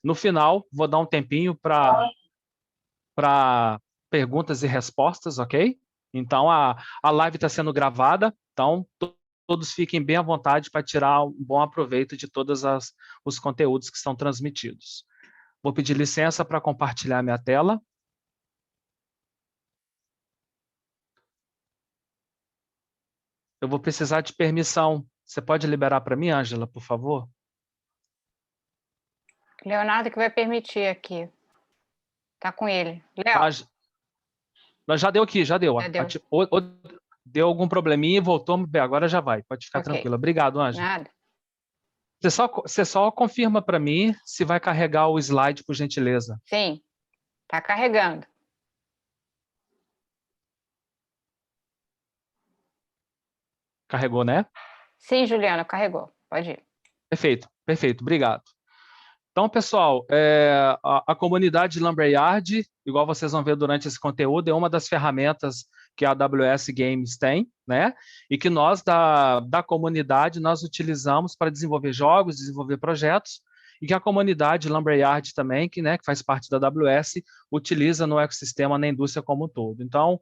No final, vou dar um tempinho para perguntas e respostas, ok? Então, a live está sendo gravada, então todos fiquem bem à vontade para tirar um bom aproveito de todos os conteúdos que estão transmitidos. Vou pedir licença para compartilhar minha tela. Eu vou precisar de permissão. Você pode liberar para mim, Ângela, por favor? Leonardo que vai permitir aqui. Tá com ele. Tá, Léo. já deu aqui, já deu. Já deu. Deu algum probleminha e voltou, agora já vai. Pode ficar Ok. tranquila. Obrigado, Ângela. Nada. Você só confirma para mim se vai carregar o slide, por gentileza. Sim, tá carregando. Carregou, né? Sim, Juliana, carregou. Pode ir. Perfeito, perfeito. Obrigado. Então, pessoal, a comunidade Lumberyard, igual vocês vão ver durante esse conteúdo, é uma das ferramentas que a AWS Games tem, né? E que nós, da comunidade, nós utilizamos para desenvolver jogos, desenvolver projetos, e que a comunidade Lumberyard também, que faz parte da AWS, utiliza no ecossistema, na indústria como um todo. Então,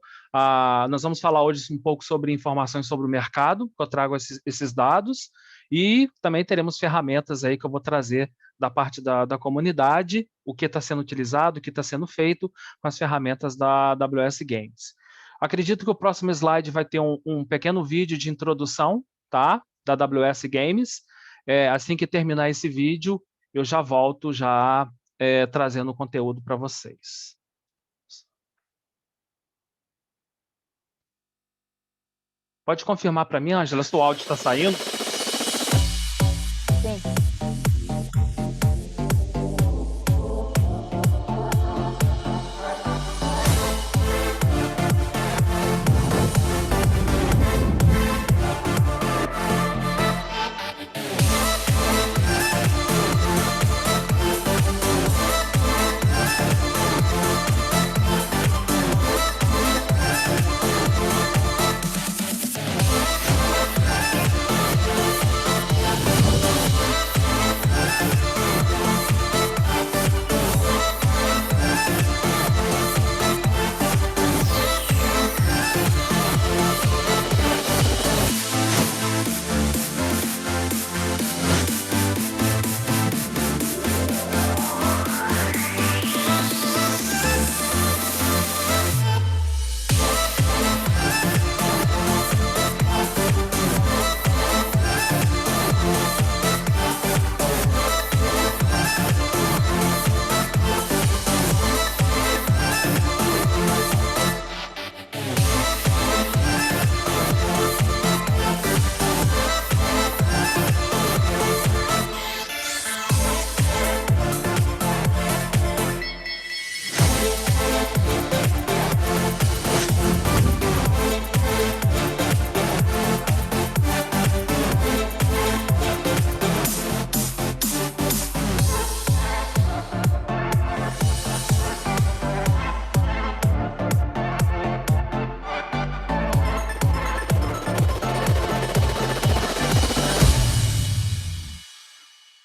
nós vamos falar hoje um pouco sobre informações sobre o mercado, que eu trago esses dados, e também teremos ferramentas aí que eu vou trazer da parte da comunidade, o que está sendo utilizado, o que está sendo feito com as ferramentas da AWS Games. Acredito que o próximo slide vai ter um pequeno vídeo de introdução, tá? Da AWS Games. Assim que terminar esse vídeo, eu já volto trazendo o conteúdo para vocês. Pode confirmar para mim, Ângela, se o áudio está saindo? Sim.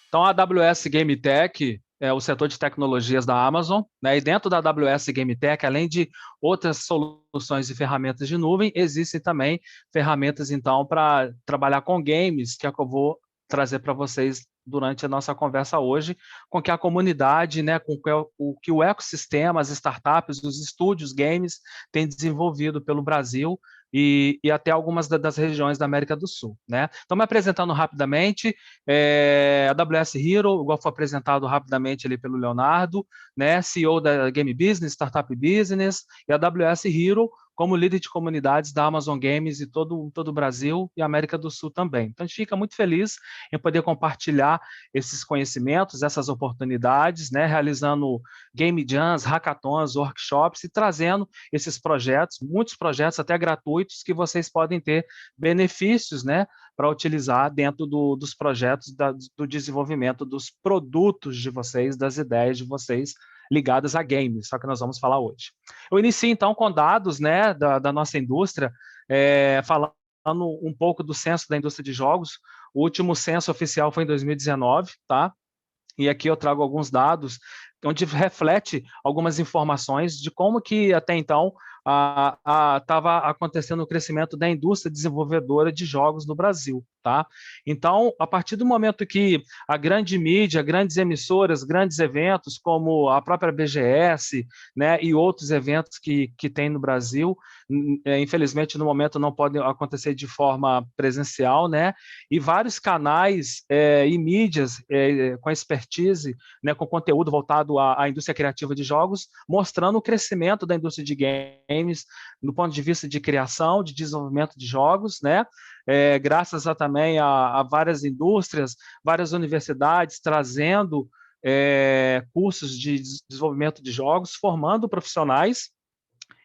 Então, a AWS GameTech é o setor de tecnologias da Amazon, né? E dentro da AWS GameTech, além de outras soluções e ferramentas de nuvem, existem também ferramentas, então, para trabalhar com games, que é o que eu vou trazer para vocês durante a nossa conversa hoje, com que a comunidade, né, com que o ecossistema, as startups, os estúdios games têm desenvolvido pelo Brasil e até algumas das regiões da América do Sul, né? Então, me apresentando rapidamente, a AWS Hero, igual foi apresentado rapidamente ali pelo Leonardo, né, CEO da Game Business, Startup Business, e a AWS Hero como líder de comunidades da Amazon Games e todo o Brasil e América do Sul também. Então, a gente fica muito feliz em poder compartilhar esses conhecimentos, essas oportunidades, né, realizando game jams, hackathons, workshops e trazendo esses projetos, muitos projetos até gratuitos, que vocês podem ter benefícios, né, para utilizar dentro dos projetos do desenvolvimento dos produtos de vocês, das ideias de vocês ligadas a games, só que nós vamos falar hoje. Eu inicio, então, com dados, né, da nossa indústria, falando um pouco do censo da indústria de jogos. O último censo oficial foi em 2019, tá? E aqui eu trago alguns dados onde reflete algumas informações de como que até então estava acontecendo o crescimento da indústria desenvolvedora de jogos no Brasil, tá? Então, a partir do momento que a grande mídia, grandes emissoras, grandes eventos, como a própria BGS, né, e outros eventos que tem no Brasil, infelizmente no momento não podem acontecer de forma presencial, né, e vários canais e mídias com expertise, né, com conteúdo voltado à indústria criativa de jogos, mostrando o crescimento da indústria de games no ponto de vista de criação, de desenvolvimento de jogos, né, graças também a várias indústrias, várias universidades trazendo cursos de desenvolvimento de jogos, formando profissionais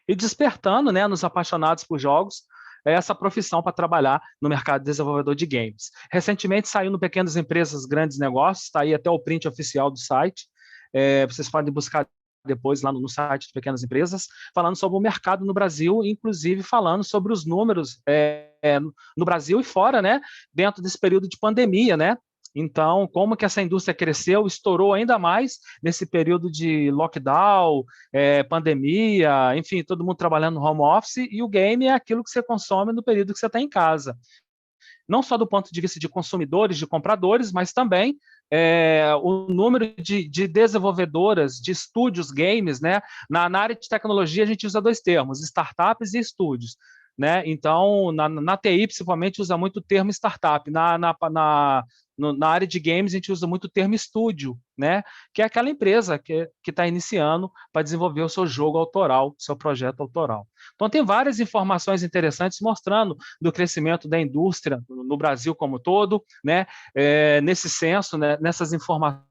e despertando, né, nos apaixonados por jogos, essa profissão para trabalhar no mercado de desenvolvedor de games. Recentemente saiu no Pequenas Empresas, Grandes Negócios, está aí até o print oficial do site, vocês podem buscar depois lá no site de Pequenas Empresas, falando sobre o mercado no Brasil, inclusive falando sobre os números no Brasil e fora, né, dentro desse período de pandemia, né, então, como que essa indústria cresceu, estourou ainda mais nesse período de lockdown, pandemia, enfim, todo mundo trabalhando no home office, e o game é aquilo que você consome no período que você está em casa. Não só do ponto de vista de consumidores, de compradores, mas também o número de desenvolvedoras, de estúdios games, né? Na área de tecnologia, a gente usa dois termos, startups e estúdios. Né? Então, na TI, principalmente, usa muito o termo startup. Na área de games, a gente usa muito o termo estúdio, né? Que é aquela empresa que está iniciando para desenvolver o seu jogo autoral, seu projeto autoral. Então, tem várias informações interessantes mostrando do crescimento da indústria no Brasil como todo, né? Nesse censo, né? Nessas informações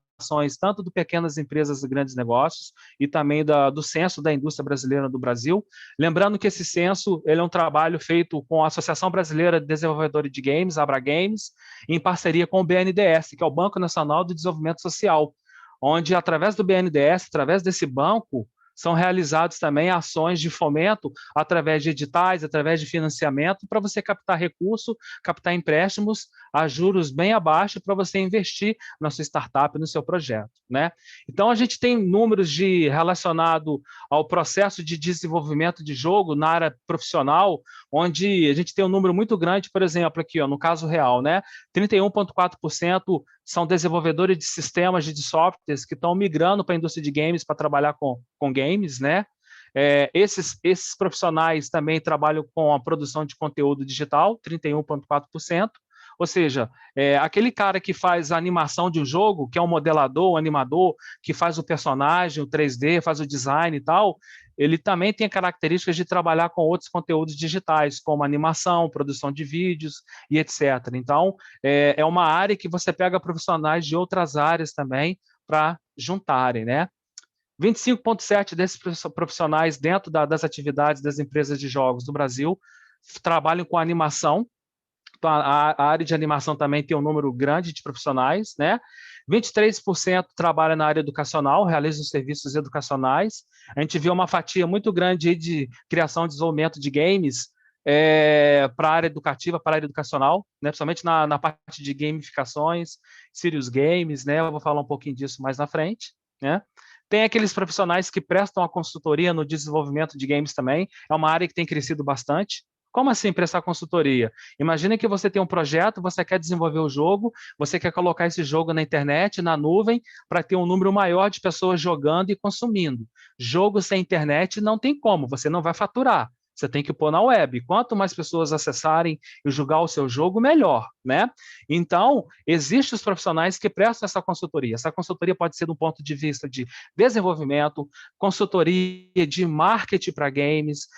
tanto do pequenas empresas e grandes negócios e também do censo da indústria brasileira do Brasil. Lembrando que esse censo ele é um trabalho feito com a Associação Brasileira de Desenvolvedores de Games, Abra Games, em parceria com o BNDES, que é o Banco Nacional do Desenvolvimento Social, onde, através do BNDES, através desse banco, são realizados também ações de fomento através de editais, através de financiamento, para você captar recurso, captar empréstimos a juros bem abaixo para você investir na sua startup, no seu projeto, né? Então, a gente tem números relacionado ao processo de desenvolvimento de jogo na área profissional, onde a gente tem um número muito grande, por exemplo, aqui, ó, no caso real, né? 31,4% são desenvolvedores de sistemas de softwares que estão migrando para a indústria de games para trabalhar com games, né? Esses profissionais também trabalham com a produção de conteúdo digital, 31,4%. Ou seja, aquele cara que faz a animação de um jogo, que é um modelador, um animador, que faz o personagem, o 3D, faz o design e tal, ele também tem características de trabalhar com outros conteúdos digitais, como animação, produção de vídeos e etc. Então, é uma área que você pega profissionais de outras áreas também para juntarem, né? 25,7% desses profissionais dentro das atividades das empresas de jogos do Brasil trabalham com animação. Então, a área de animação também tem um número grande de profissionais, né? 23% trabalha na área educacional, realiza os serviços educacionais. A gente vê uma fatia muito grande de criação e desenvolvimento de games para a área educativa, para a área educacional, né? Principalmente na parte de gamificações, serious games, né? Eu vou falar um pouquinho disso mais na frente, né? Tem aqueles profissionais que prestam a consultoria no desenvolvimento de games também, é uma área que tem crescido bastante. Como assim prestar consultoria? Imagina que você tem um projeto, você quer desenvolver o jogo, você quer colocar esse jogo na internet, na nuvem, para ter um número maior de pessoas jogando e consumindo. Jogo sem internet não tem como, você não vai faturar. Você tem que pôr na web. Quanto mais pessoas acessarem e jogar o seu jogo, melhor, né? Então, existem os profissionais que prestam essa consultoria. Essa consultoria pode ser do ponto de vista de desenvolvimento, consultoria de marketing para games,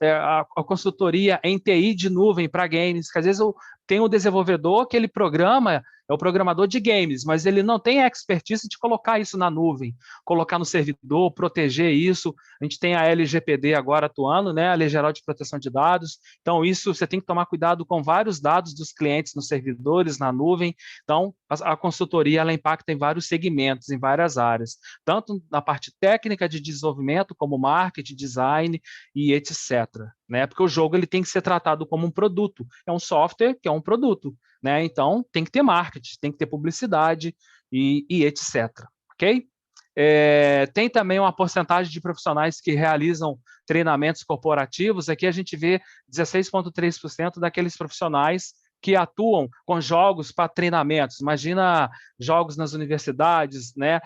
a consultoria em TI de nuvem para games, que às vezes tem um desenvolvedor que ele programa, é o programador de games, mas ele não tem a expertise de colocar isso na nuvem, colocar no servidor, proteger isso. A gente tem a LGPD agora atuando, né, a Lei Geral de Proteção de Dados. Então, isso você tem que tomar cuidado com vários dados dos clientes nos servidores, na nuvem. Então, a consultoria ela impacta em vários segmentos, em várias áreas, tanto na parte técnica de desenvolvimento, como marketing, design e etc. Né? Porque o jogo ele tem que ser tratado como um produto. É um software que é um produto. Né? Então, tem que ter marketing, tem que ter publicidade e etc. Ok? Tem também uma porcentagem de profissionais que realizam treinamentos corporativos. Aqui a gente vê 16,3% daqueles profissionais que atuam com jogos para treinamentos. Imagina jogos nas universidades, né?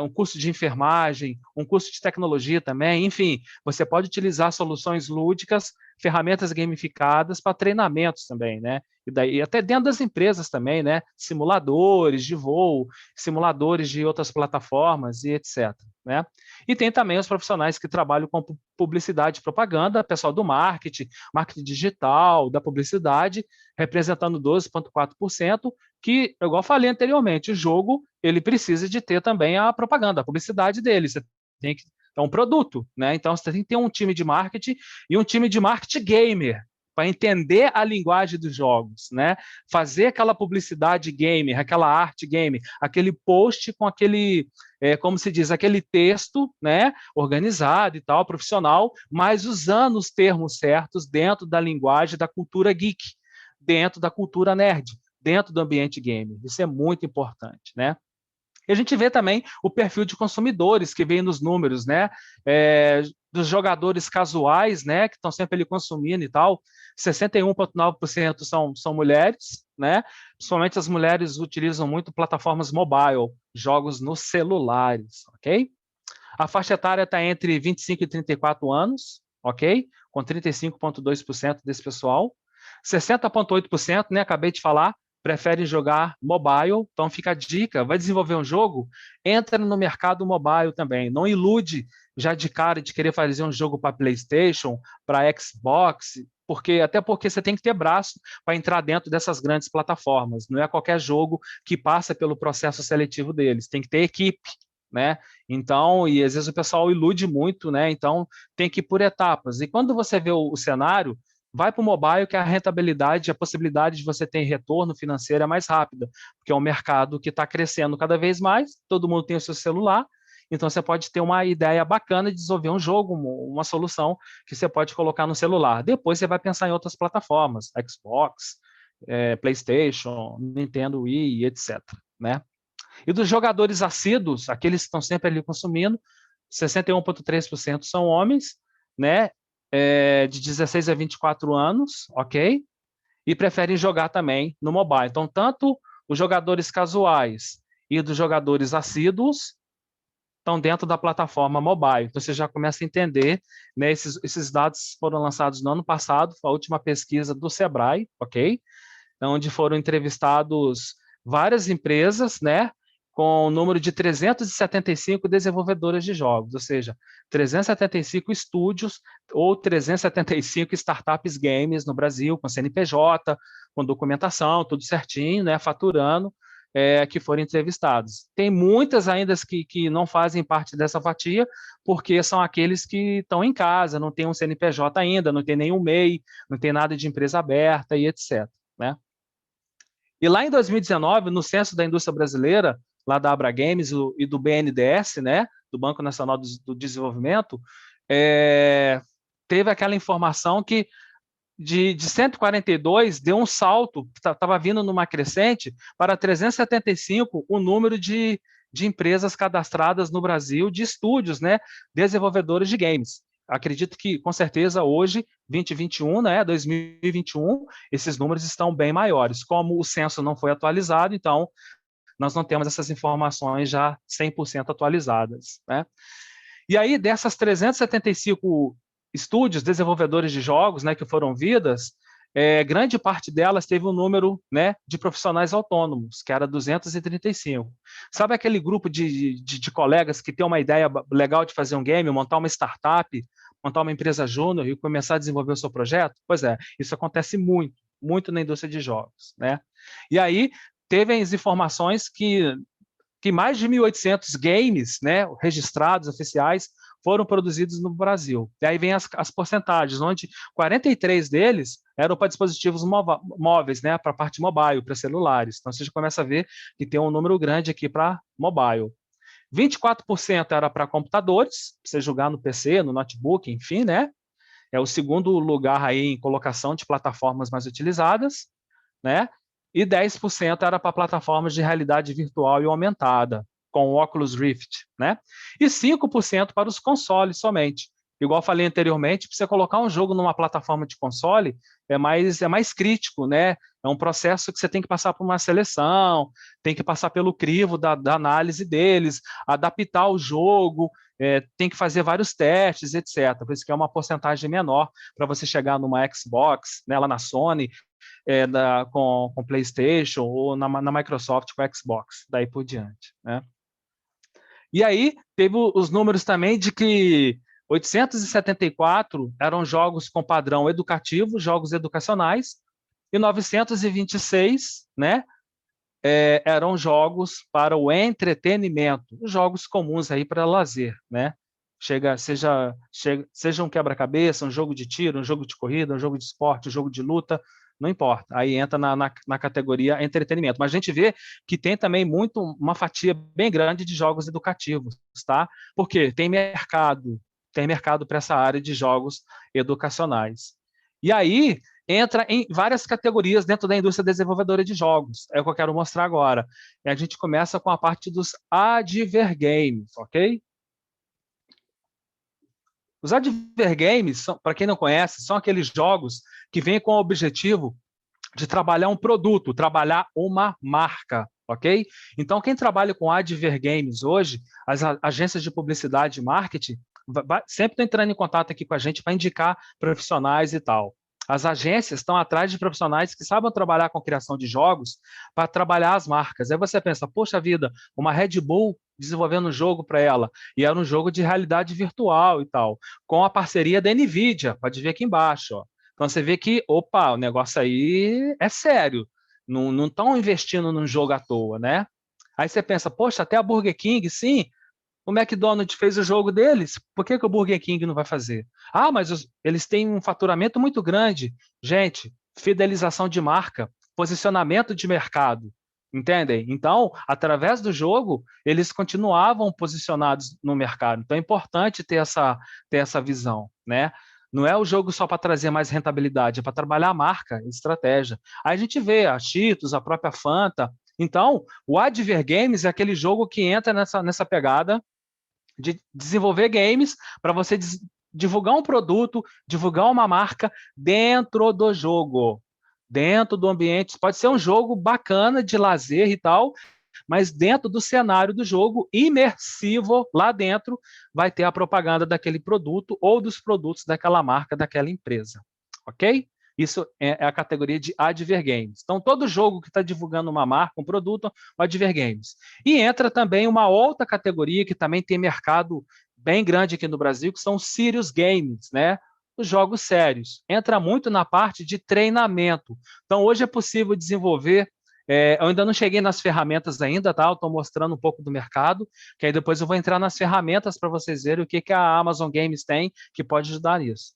Um curso de enfermagem, um curso de tecnologia também, enfim, você pode utilizar soluções lúdicas, ferramentas gamificadas para treinamentos também, né? E daí até dentro das empresas também, né? Simuladores de voo, simuladores de outras plataformas e etc. Né? E tem também os profissionais que trabalham com publicidade e propaganda, pessoal do marketing, marketing digital, da publicidade, representando 12,4%, que, igual eu falei anteriormente, o jogo ele precisa de ter também a propaganda, a publicidade dele. Você tem que é um produto, né? Então você tem que ter um time de marketing e um time de marketing gamer para entender a linguagem dos jogos, né? Fazer aquela publicidade gamer, aquela arte gamer, aquele post com aquele, como se diz, aquele texto, né? Organizado e tal, profissional, mas usando os termos certos dentro da linguagem da cultura geek, dentro da cultura nerd, dentro do ambiente gamer. Isso é muito importante, né? E a gente vê também o perfil de consumidores que vem nos números, né? Dos jogadores casuais, né? Que estão sempre ali consumindo e tal. 61,9% são mulheres, né? Principalmente as mulheres utilizam muito plataformas mobile, jogos nos celulares, ok? A faixa etária está entre 25 e 34 anos, ok? Com 35,2% desse pessoal. 60,8%, né? Acabei de falar, preferem jogar mobile. Então fica a dica, vai desenvolver um jogo, entra no mercado mobile também. Não ilude já de cara de querer fazer um jogo para PlayStation, para Xbox, até porque você tem que ter braço para entrar dentro dessas grandes plataformas. Não é qualquer jogo que passa pelo processo seletivo deles. Tem que ter equipe, né? Então, e às vezes o pessoal ilude muito, né? Então tem que ir por etapas. E quando você vê o cenário, vai para o mobile, que a rentabilidade, a possibilidade de você ter retorno financeiro é mais rápida, porque é um mercado que está crescendo cada vez mais, todo mundo tem o seu celular, então você pode ter uma ideia bacana de desenvolver um jogo, uma solução que você pode colocar no celular. Depois você vai pensar em outras plataformas, Xbox, PlayStation, Nintendo Wii, etc. Né? E dos jogadores assíduos, aqueles que estão sempre ali consumindo, 61,3% são homens, né? De 16 a 24 anos, ok? E preferem jogar também no mobile. Então, tanto os jogadores casuais e dos jogadores assíduos estão dentro da plataforma mobile. Então, você já começa a entender, né? Esses dados foram lançados no ano passado, foi a última pesquisa do Sebrae, ok? Onde foram entrevistados várias empresas, né? Com o número de 375 desenvolvedores de jogos, ou seja, 375 estúdios ou 375 startups games no Brasil, com CNPJ, com documentação, tudo certinho, né, faturando, que foram entrevistados. Tem muitas ainda que não fazem parte dessa fatia, porque são aqueles que estão em casa, não tem um CNPJ ainda, não tem nenhum MEI, não tem nada de empresa aberta e etc. Né? E lá em 2019, no Censo da Indústria Brasileira, lá da Abra Games e do BNDES, né, do Banco Nacional do Desenvolvimento, teve aquela informação que de 142 deu um salto, estava vindo numa crescente, para 375 o número de empresas cadastradas no Brasil, de estúdios, né, desenvolvedores de games. Acredito que, com certeza, hoje, 2021, né, 2021, esses números estão bem maiores. Como o censo não foi atualizado, então, nós não temos essas informações já 100% atualizadas. Né? E aí, dessas 375 estúdios, desenvolvedores de jogos, né, que foram vidas, grande parte delas teve um número, né, de profissionais autônomos, que era 235. Sabe aquele grupo de colegas que tem uma ideia legal de fazer um game, montar uma startup, montar uma empresa júnior e começar a desenvolver o seu projeto? Pois é, isso acontece muito, muito na indústria de jogos. Né? E aí, teve as informações que mais de 1.800 games, né, registrados, oficiais, foram produzidos no Brasil. E aí vem as porcentagens, onde 43 deles eram para dispositivos móveis, né, para a parte mobile, para celulares. Então, você já começa a ver que tem um número grande aqui para mobile. 24% era para computadores, para você jogar no PC, no notebook, enfim, né? É o segundo lugar aí em colocação de plataformas mais utilizadas, né? e 10% era para plataformas de realidade virtual e aumentada, com o Oculus Rift, né? E 5% para os consoles somente. Igual falei anteriormente, para você colocar um jogo numa plataforma de console é mais crítico, né? É um processo que você tem que passar por uma seleção, tem que passar pelo crivo da análise deles, adaptar o jogo, tem que fazer vários testes, etc. Por isso que é uma porcentagem menor para você chegar numa Xbox, né, lá na Sony, com PlayStation ou na Microsoft com Xbox, daí por diante, né? E aí teve os números também de que 874 eram jogos com padrão educativo, jogos educacionais, e 926, né, eram jogos para o entretenimento, jogos comuns aí para lazer, né? Seja um quebra-cabeça, um jogo de tiro, um jogo de corrida, um jogo de esporte, um jogo de luta, não importa. Aí entra na categoria entretenimento. Mas a gente vê que tem também uma fatia bem grande de jogos educativos, tá? Porque tem mercado para essa área de jogos educacionais. E aí entra em várias categorias dentro da indústria desenvolvedora de jogos. É o que eu quero mostrar agora. E a gente começa com a parte dos advergames, ok? Os advergames, para quem não conhece, são aqueles jogos que vêm com o objetivo de trabalhar um produto, trabalhar uma marca, ok? Então, quem trabalha com advergames hoje, as agências de publicidade e marketing, sempre estão entrando em contato aqui com a gente para indicar profissionais e tal. As agências estão atrás de profissionais que sabem trabalhar com criação de jogos para trabalhar as marcas. Aí você pensa, poxa vida, uma Red Bull desenvolvendo um jogo para ela, e era um jogo de realidade virtual e tal, com a parceria da NVIDIA, pode ver aqui embaixo, ó. Então você vê que, opa, o negócio aí é sério, não estão investindo num jogo à toa, né? Aí você pensa, poxa, até a Burger King, sim, o McDonald's fez o jogo deles, por que o Burger King não vai fazer? Ah, mas eles têm um faturamento muito grande. Gente, fidelização de marca, posicionamento de mercado, entendem? Então, através do jogo, eles continuavam posicionados no mercado. Então, é importante ter essa visão, né? Não é o jogo só para trazer mais rentabilidade, é para trabalhar a marca, estratégia. Aí a gente vê a Cheetos, a própria Fanta. Então, o Advergames é aquele jogo que entra nessa pegada de desenvolver games para você divulgar um produto, divulgar uma marca dentro do jogo, dentro do ambiente. Pode ser um jogo bacana de lazer e tal, mas dentro do cenário do jogo, imersivo, lá dentro, vai ter a propaganda daquele produto ou dos produtos daquela marca, daquela empresa. Ok? Isso é a categoria de advergames. Então, todo jogo que está divulgando uma marca, um produto, o advergames. E entra também uma outra categoria que também tem mercado bem grande aqui no Brasil, que são os serious games, né? Os jogos sérios. Entra muito na parte de treinamento. Então, hoje é possível desenvolver eu ainda não cheguei nas ferramentas ainda, tá? Eu estou mostrando um pouco do mercado, que aí depois eu vou entrar nas ferramentas para vocês verem o que a Amazon Games tem que pode ajudar nisso.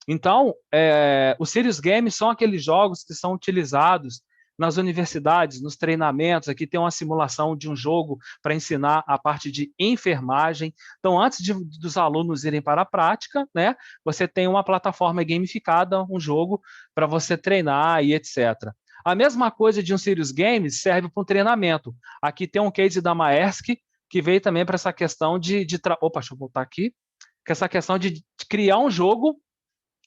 Então, os Serious Games são aqueles jogos que são utilizados nas universidades, nos treinamentos. Aqui tem uma simulação de um jogo para ensinar a parte de enfermagem. Então, antes dos alunos irem para a prática, né, você tem uma plataforma gamificada, um jogo para você treinar e etc. A mesma coisa de um Serious Games serve para um treinamento. Aqui tem um case da Maersk, que veio também para essa questão Opa, deixa eu voltar aqui. Que essa questão de criar um jogo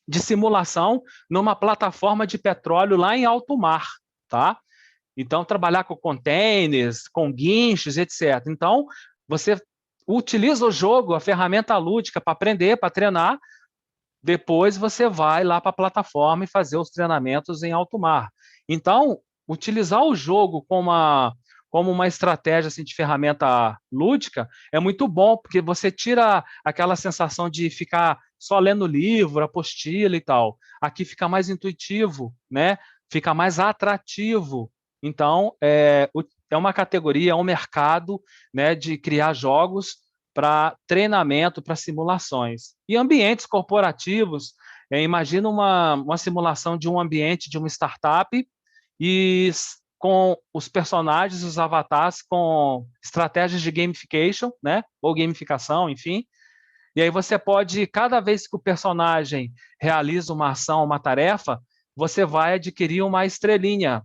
de simulação numa plataforma de petróleo lá em alto mar, tá? Então, trabalhar com containers, com guinchos, etc. Então, você utiliza o jogo, a ferramenta lúdica para aprender, para treinar, depois você vai lá para a plataforma e fazer os treinamentos em alto mar. Então, utilizar o jogo como uma estratégia assim, de ferramenta lúdica é muito bom, porque você tira aquela sensação de ficar só lendo livro, apostila e tal. Aqui fica mais intuitivo, né? Fica mais atrativo. Então, é uma categoria, é um mercado, né, de criar jogos para treinamento, para simulações. E ambientes corporativos, imagina uma simulação de um ambiente de uma startup e com os personagens, os avatares, com estratégias de gamification, né? Ou gamificação, enfim. E aí você pode, cada vez que o personagem realiza uma ação, uma tarefa, você vai adquirir uma estrelinha.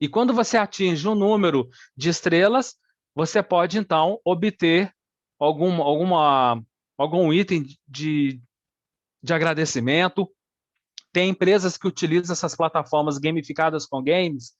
E quando você atinge um número de estrelas, você pode, então, obter algum item de agradecimento. Tem empresas que utilizam essas plataformas gamificadas com games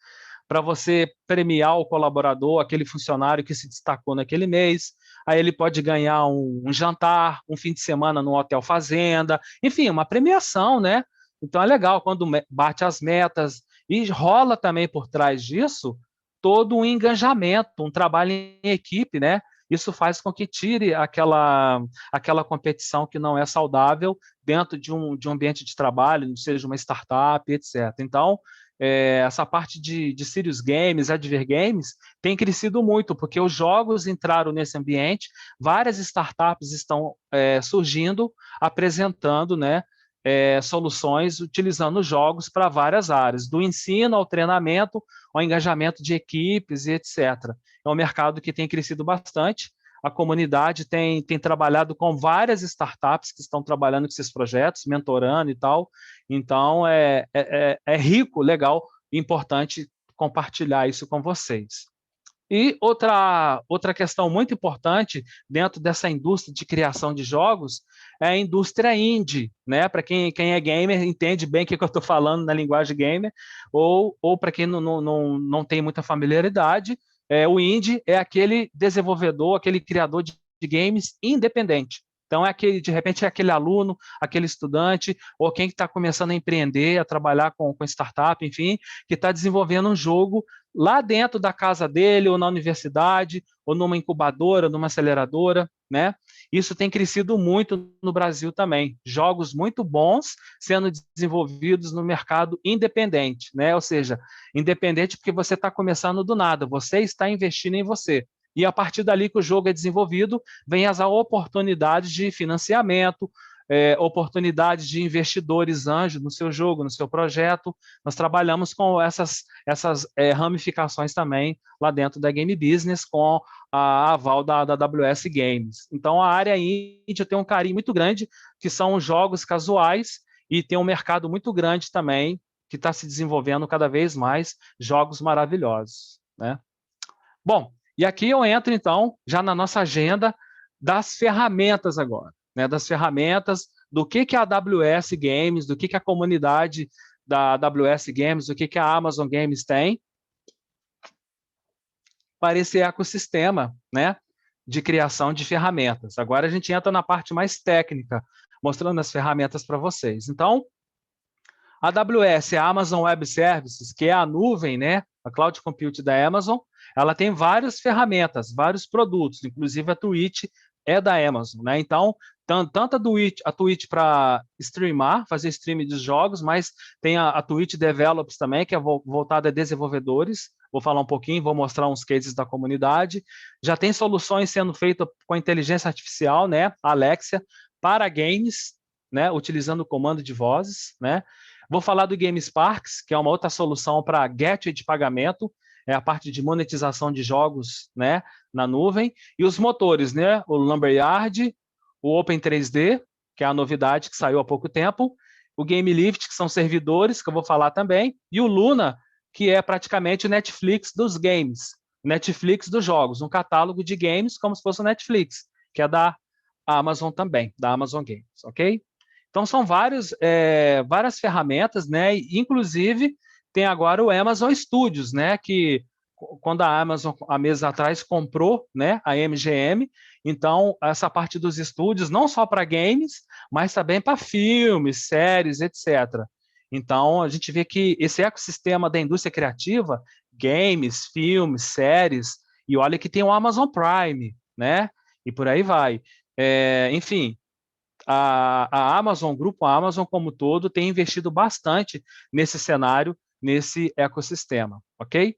para você premiar o colaborador, aquele funcionário que se destacou naquele mês. Aí ele pode ganhar um jantar, um fim de semana no hotel fazenda, enfim, uma premiação, né? Então é legal quando bate as metas e rola também por trás disso todo um engajamento, um trabalho em equipe, né? Isso faz com que tire aquela competição que não é saudável dentro de um ambiente de trabalho, seja uma startup, etc. Então, essa parte de serious games, adver games, tem crescido muito, porque os jogos entraram nesse ambiente, várias startups estão surgindo, apresentando, né, soluções utilizando jogos para várias áreas, do ensino ao treinamento, ao engajamento de equipes e etc. É um mercado que tem crescido bastante. A comunidade tem trabalhado com várias startups que estão trabalhando com esses projetos, mentorando e tal. Então, é rico, legal e importante compartilhar isso com vocês. E outra questão muito importante dentro dessa indústria de criação de jogos é a indústria indie, né? Para quem é gamer, entende bem o que eu estou falando na linguagem gamer, ou para quem não tem muita familiaridade, o indie é aquele desenvolvedor, aquele criador de games independente. Então, de repente, é aquele aluno, aquele estudante, ou quem está começando a empreender, a trabalhar com startup, enfim, que está desenvolvendo um jogo lá dentro da casa dele, ou na universidade, ou numa incubadora, numa aceleradora, né? Isso tem crescido muito no Brasil também. Jogos muito bons sendo desenvolvidos no mercado independente, né? Ou seja, independente porque você está começando do nada, você está investindo em você. E a partir dali que o jogo é desenvolvido, vem as oportunidades de financiamento, oportunidades de investidores anjos no seu jogo, no seu projeto. Nós trabalhamos com essas ramificações também lá dentro da Game Business, com a aval da AWS Games. Então, a área indie tem um carinho muito grande, que são os jogos casuais, e tem um mercado muito grande também, que está se desenvolvendo cada vez mais, jogos maravilhosos, né? Bom, e aqui eu entro, então, já na nossa agenda das ferramentas agora, né? Das ferramentas, do que a AWS Games, do que a comunidade da AWS Games, do que a Amazon Games tem para esse ecossistema, né, de criação de ferramentas. Agora a gente entra na parte mais técnica, mostrando as ferramentas para vocês. Então, a AWS, a Amazon Web Services, que é a nuvem, né, a cloud computing da Amazon, ela tem várias ferramentas, vários produtos, inclusive a Twitch é da Amazon, né? Então, tanto a Twitch para streamar, fazer streaming dos jogos, mas tem a Twitch Develops também, que é voltada a desenvolvedores. Vou falar um pouquinho, vou mostrar uns cases da comunidade. Já tem soluções sendo feitas com inteligência artificial, né? Alexia, para games, né? Utilizando o comando de vozes, né? Vou falar do GameSparks, que é uma outra solução para gateway de pagamento, é a parte de monetização de jogos, né, na nuvem, e os motores, né, o Lumberyard, o Open3D, que é a novidade que saiu há pouco tempo, o GameLift, que são servidores, que eu vou falar também, e o Luna, que é praticamente o Netflix dos games, Netflix dos jogos, um catálogo de games como se fosse o Netflix, que é da Amazon também, da Amazon Games, ok? Então, são várias ferramentas, né? Inclusive, tem agora o Amazon Studios, né? Que quando a Amazon, há meses atrás, comprou, né, a MGM, então, essa parte dos estúdios, não só para games, mas também para filmes, séries, etc. Então, a gente vê que esse ecossistema da indústria criativa, games, filmes, séries, e olha que tem o Amazon Prime, né? E por aí vai. Enfim, a Amazon, o grupo Amazon como todo, tem investido bastante nesse cenário, nesse ecossistema, ok?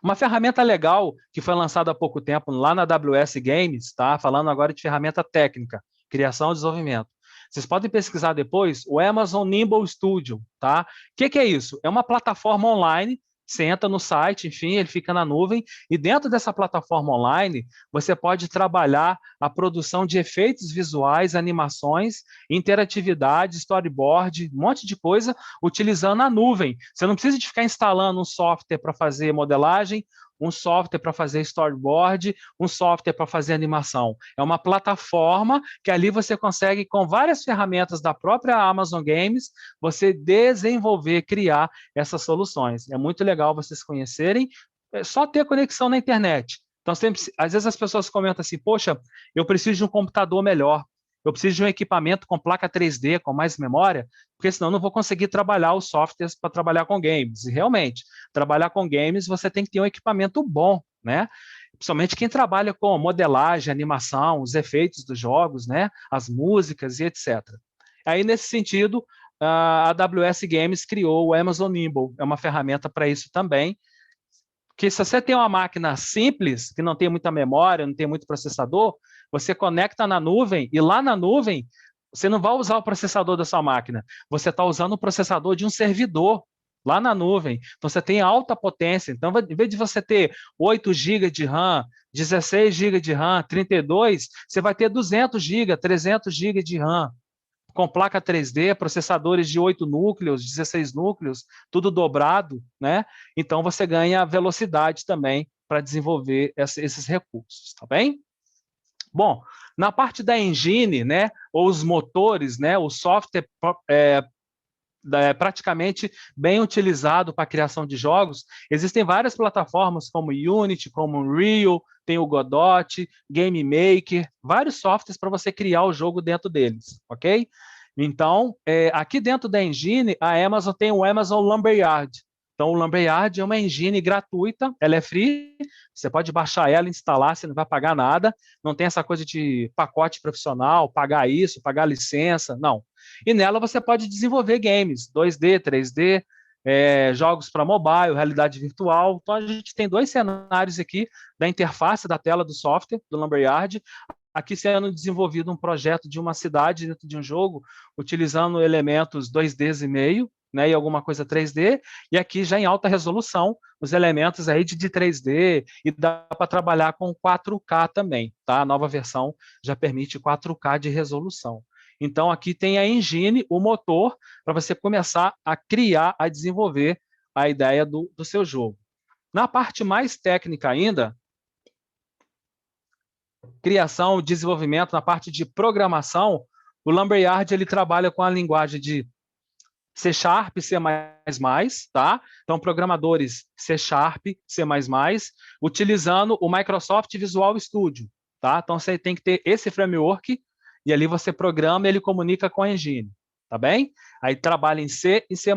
Uma ferramenta legal que foi lançada há pouco tempo lá na AWS Games, tá? Falando agora de ferramenta técnica, criação e desenvolvimento. Vocês podem pesquisar depois o Amazon Nimble Studio, tá? O que é isso? É uma plataforma online Você entra no site, enfim, ele fica na nuvem, e dentro dessa plataforma online, você pode trabalhar a produção de efeitos visuais, animações, interatividade, storyboard, um monte de coisa, utilizando a nuvem. Você não precisa de ficar instalando um software para fazer modelagem, um software para fazer storyboard, um software para fazer animação. É uma plataforma que ali você consegue, com várias ferramentas da própria Amazon Games, você desenvolver, criar essas soluções. É muito legal vocês conhecerem, é só ter conexão na internet. Então, sempre, às vezes as pessoas comentam assim, poxa, eu preciso de um computador melhor, eu preciso de um equipamento com placa 3D, com mais memória, porque senão eu não vou conseguir trabalhar os softwares para trabalhar com games. E realmente, trabalhar com games, você tem que ter um equipamento bom, né? Principalmente quem trabalha com modelagem, animação, os efeitos dos jogos, né? As músicas e etc. Aí, nesse sentido, a AWS Games criou o Amazon Nimble, é uma ferramenta para isso também, que se você tem uma máquina simples, que não tem muita memória, não tem muito processador, você conecta na nuvem, e lá na nuvem, você não vai usar o processador da sua máquina, você está usando o processador de um servidor lá na nuvem. Então, você tem alta potência. Então, em vez de você ter 8 GB de RAM, 16 GB de RAM, 32, você vai ter 200 GB, 300 GB de RAM, com placa 3D, processadores de 8 núcleos, 16 núcleos, tudo dobrado, né? Então você ganha velocidade também para desenvolver esses recursos, tá bem? Bom, na parte da engine, né, ou os motores, né, o software praticamente bem utilizado para a criação de jogos. Existem várias plataformas como Unity, como Unreal, tem o Godot, Game Maker, vários softwares para você criar o jogo dentro deles, ok? Então, aqui dentro da engine, a Amazon tem o Amazon Lumberyard. Então, o Lumberyard é uma engine gratuita, ela é free, você pode baixar ela, instalar, você não vai pagar nada, não tem essa coisa de pacote profissional, pagar isso, pagar licença, não. E nela você pode desenvolver games, 2D, 3D, jogos para mobile, realidade virtual. Então, a gente tem dois cenários aqui da interface da tela do software, do Lumberyard, aqui sendo desenvolvido um projeto de uma cidade dentro de um jogo, utilizando elementos 2D e meio, né, e alguma coisa 3D, e aqui já em alta resolução, os elementos aí de 3D, e dá para trabalhar com 4K também, tá? A nova versão já permite 4K de resolução. Então, aqui tem a engine, o motor, para você começar a criar, a desenvolver a ideia do seu jogo. Na parte mais técnica ainda, criação, desenvolvimento, na parte de programação, o Lumberyard ele trabalha com a linguagem de C Sharp, C++, tá? Então, programadores C Sharp, C++, utilizando o Microsoft Visual Studio, tá? Então, você tem que ter esse framework e ali você programa e ele comunica com a engine, tá bem? Aí trabalha em C e C++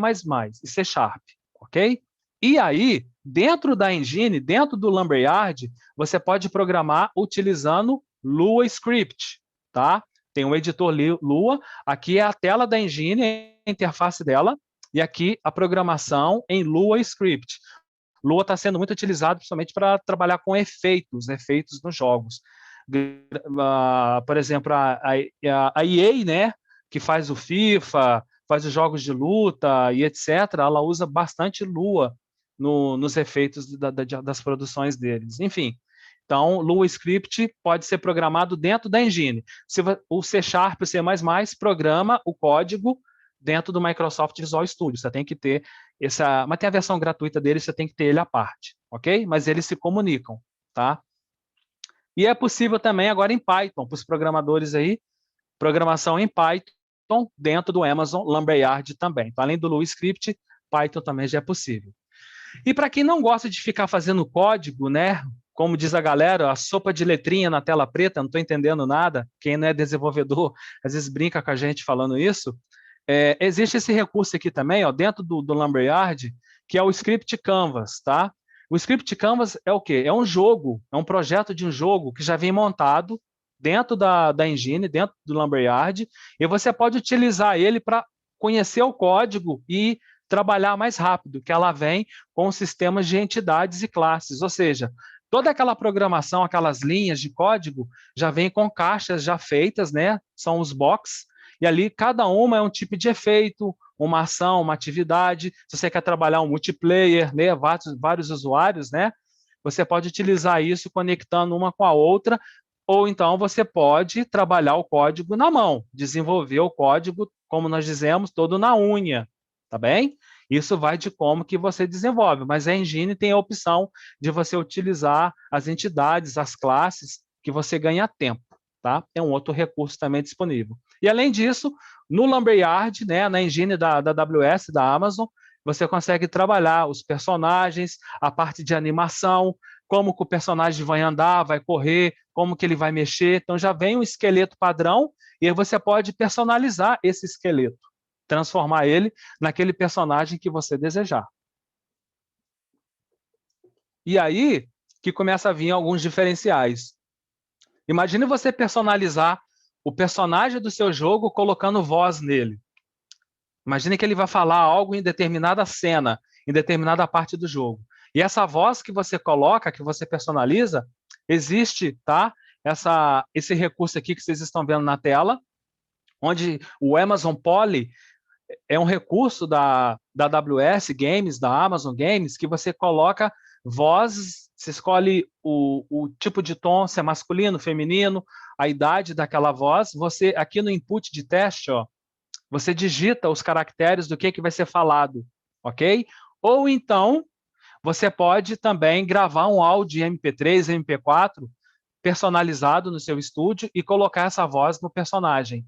e C Sharp, ok? E aí, dentro da engine, dentro do Lumberyard, você pode programar utilizando Lua Script, tá? Tem um editor Lua, aqui é a tela da engine, a interface dela, e aqui a programação em Lua Script. Lua está sendo muito utilizado principalmente para trabalhar com efeitos nos jogos. Por exemplo, a EA, né, que faz o FIFA, faz os jogos de luta e etc., ela usa bastante Lua nos efeitos das produções deles. Enfim, então, Lua Script pode ser programado dentro da engine. O C Sharp, o C++ programa o código dentro do Microsoft Visual Studio. Você tem que ter essa... Mas tem a versão gratuita dele, você tem que ter ele à parte, ok? Mas eles se comunicam, tá? E é possível também agora em Python, para os programadores aí, programação em Python dentro do Amazon Lumberyard também. Então, além do Lua Script, Python também já é possível. E para quem não gosta de ficar fazendo código, né? Como diz a galera, a sopa de letrinha na tela preta, não estou entendendo nada. Quem não é desenvolvedor, às vezes brinca com a gente falando isso. Existe esse recurso aqui também, ó, dentro do Lumberyard, que é o Script Canvas, tá? O Script Canvas é o quê? É um jogo, é um projeto de um jogo que já vem montado dentro da engine, dentro do Lumberyard, e você pode utilizar ele para conhecer o código e trabalhar mais rápido, que ela vem com sistemas de entidades e classes, ou seja, toda aquela programação, aquelas linhas de código já vem com caixas já feitas, né? São os box, e ali cada uma é um tipo de efeito, uma ação, uma atividade, se você quer trabalhar um multiplayer, né, vários usuários, né, você pode utilizar isso conectando uma com a outra, ou então você pode trabalhar o código na mão, desenvolver o código, como nós dizemos, todo na unha, tá bem? Isso vai de como que você desenvolve, mas a engine tem a opção de você utilizar as entidades, as classes, que você ganha tempo, tá? É um outro recurso também disponível. E além disso, no Lumberyard, né, na engine da AWS, da Amazon, você consegue trabalhar os personagens, a parte de animação, como que o personagem vai andar, vai correr, como que ele vai mexer. Então já vem um esqueleto padrão e aí você pode personalizar esse esqueleto, transformar ele naquele personagem que você desejar. E aí que começa a vir alguns diferenciais. Imagine você personalizar o personagem do seu jogo colocando voz nele. Imagine que ele vai falar algo em determinada cena, em determinada parte do jogo. E essa voz que você coloca, que você personaliza, existe, tá? Esse recurso aqui que vocês estão vendo na tela, onde o Amazon Poly é um recurso da AWS Games, da Amazon Games, que você coloca vozes, você escolhe o tipo de tom, se é masculino, feminino, a idade daquela voz. Você, aqui no input de teste, ó, você digita os caracteres do que vai ser falado, ok? Ou então, você pode também gravar um áudio MP3, MP4, personalizado no seu estúdio e colocar essa voz no personagem.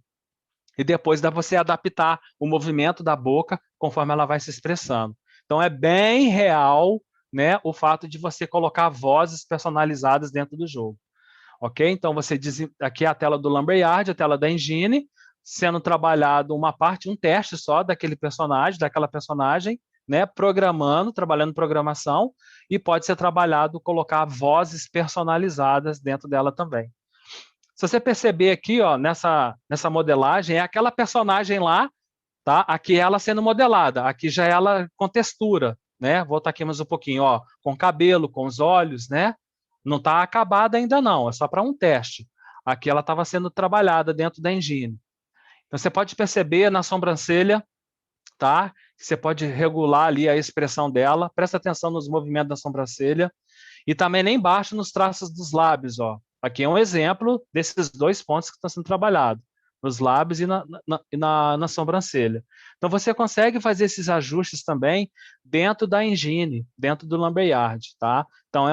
E depois dá você adaptar o movimento da boca conforme ela vai se expressando. Então é bem real, né, o fato de você colocar vozes personalizadas dentro do jogo. Ok? Então você diz aqui a tela do Lumberyard, a tela da engine, sendo trabalhado uma parte, um teste só daquele personagem, daquela personagem, né, programando, trabalhando programação, e pode ser trabalhado colocar vozes personalizadas dentro dela também. Se você perceber aqui, ó, nessa modelagem, é aquela personagem lá, tá? Aqui ela sendo modelada, aqui já ela com textura, né? Voltar aqui mais um pouquinho, ó, com cabelo, com os olhos, né? Não está acabada ainda não, é só para um teste. Aqui ela estava sendo trabalhada dentro da engine. Então você pode perceber na sobrancelha, tá? Você pode regular ali a expressão dela, presta atenção nos movimentos da sobrancelha e também lá embaixo nos traços dos lábios, ó. Aqui é um exemplo desses dois pontos que estão sendo trabalhados, nos lábios e na sobrancelha. Então, você consegue fazer esses ajustes também dentro da engine, dentro do Lumberyard, tá? Então,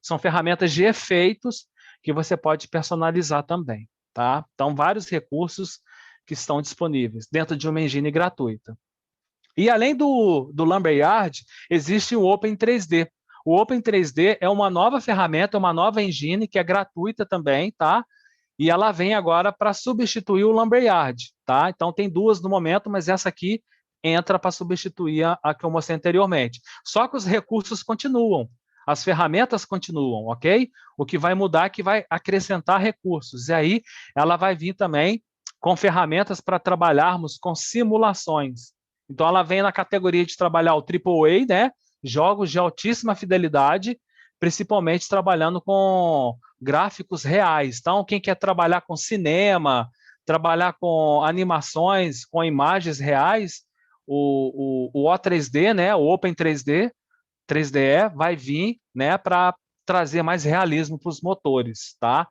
são ferramentas de efeitos que você pode personalizar também, tá? Então, vários recursos que estão disponíveis dentro de uma engine gratuita. E além do Lumberyard, existe o Open 3D. O Open 3D é uma nova ferramenta, uma nova engine que é gratuita também, tá? E ela vem agora para substituir o Lumberyard, tá? Então tem duas no momento, mas essa aqui entra para substituir a que eu mostrei anteriormente. Só que os recursos continuam, as ferramentas continuam, ok? O que vai mudar é que vai acrescentar recursos. E aí ela vai vir também com ferramentas para trabalharmos com simulações. Então ela vem na categoria de trabalhar o AAA, né? Jogos de altíssima fidelidade, principalmente trabalhando com gráficos reais. Então, quem quer trabalhar com cinema, trabalhar com animações, com imagens reais, o O3D, né, o Open 3D, 3DE, vai vir, né, para trazer mais realismo para os motores, tá?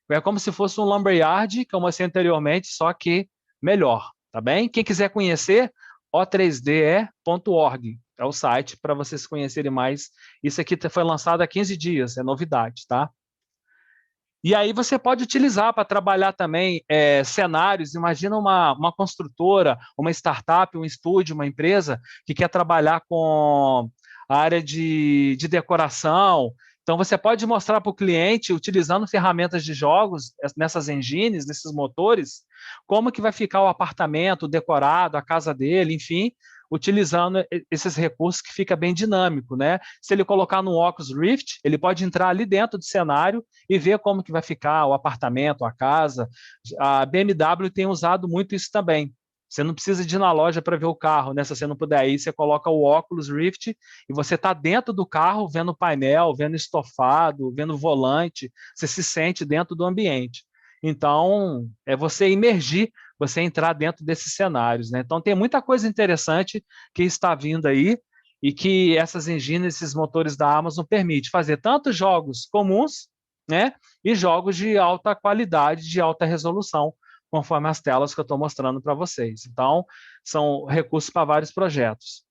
É como se fosse um Lumberyard, que eu mostrei anteriormente, só que melhor, tá bem? Quem quiser conhecer, o3de.org é o site para vocês conhecerem mais. Isso aqui foi lançado há 15 dias, é novidade, tá? E aí você pode utilizar para trabalhar também cenários. Imagina uma construtora, uma startup, um estúdio, uma empresa que quer trabalhar com a área de decoração. Então, você pode mostrar para o cliente, utilizando ferramentas de jogos, nessas engines, nesses motores, como que vai ficar o apartamento decorado, a casa dele, enfim, utilizando esses recursos que fica bem dinâmico, né? Se ele colocar no Oculus Rift, ele pode entrar ali dentro do cenário e ver como que vai ficar o apartamento, a casa. A BMW tem usado muito isso também. Você não precisa de ir na loja para ver o carro, né? Se você não puder ir, você coloca o Oculus Rift e você está dentro do carro, vendo o painel, vendo estofado, vendo o volante, você se sente dentro do ambiente. Então, é você imergir você entrar dentro desses cenários, né? Então, tem muita coisa interessante que está vindo aí e que essas engines, esses motores da Amazon permitem fazer tanto jogos comuns, né, e jogos de alta qualidade, de alta resolução, conforme as telas que eu estou mostrando para vocês. Então, são recursos para vários projetos.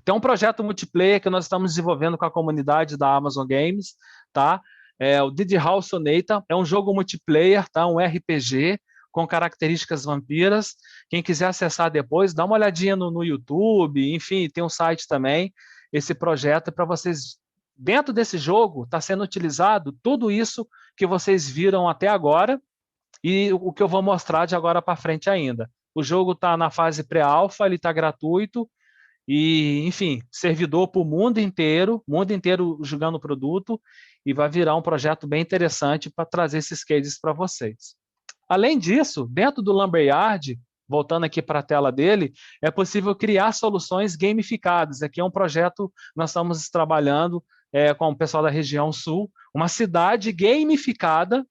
Tem um projeto multiplayer que nós estamos desenvolvendo com a comunidade da Amazon Games, tá? É o Did House Sonata, é um jogo multiplayer, tá? Um RPG com características vampiras. Quem quiser acessar depois, dá uma olhadinha no YouTube, enfim, tem um site também. Esse projeto é para vocês. Dentro desse jogo está sendo utilizado tudo isso que vocês viram até agora e o que eu vou mostrar de agora para frente ainda. O jogo está na fase pré-alfa, ele está gratuito, e, enfim, servidor para o mundo inteiro jogando o produto, e vai virar um projeto bem interessante para trazer esses cases para vocês. Além disso, dentro do Lumberyard, voltando aqui para a tela dele, é possível criar soluções gamificadas. Aqui é um projeto que nós estamos trabalhando com o pessoal da região sul, uma cidade gamificada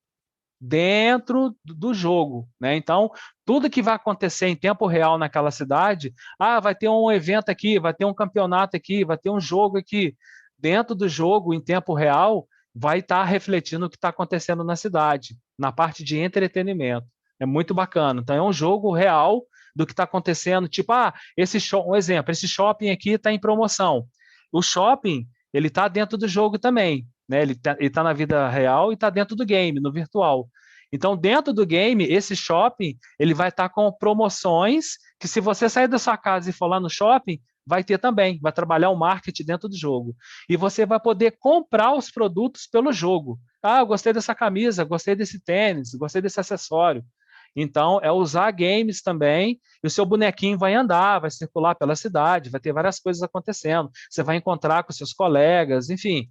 dentro do jogo, né? Então, tudo que vai acontecer em tempo real naquela cidade, vai ter um evento aqui, vai ter um campeonato aqui, vai ter um jogo aqui, dentro do jogo, em tempo real, vai estar refletindo o que está acontecendo na cidade, na parte de entretenimento. É muito bacana. Então, é um jogo real do que está acontecendo. Tipo, um exemplo, esse shopping aqui está em promoção. O shopping, ele está dentro do jogo também, né? Ele tá na vida real e está dentro do game, no virtual. Então, dentro do game, esse shopping, ele vai estar com promoções que, se você sair da sua casa e for lá no shopping, vai ter também, vai trabalhar o marketing dentro do jogo. E você vai poder comprar os produtos pelo jogo. Eu gostei dessa camisa, gostei desse tênis, gostei desse acessório. Então, é usar games também, e o seu bonequinho vai andar, vai circular pela cidade, vai ter várias coisas acontecendo. Você vai encontrar com seus colegas, enfim.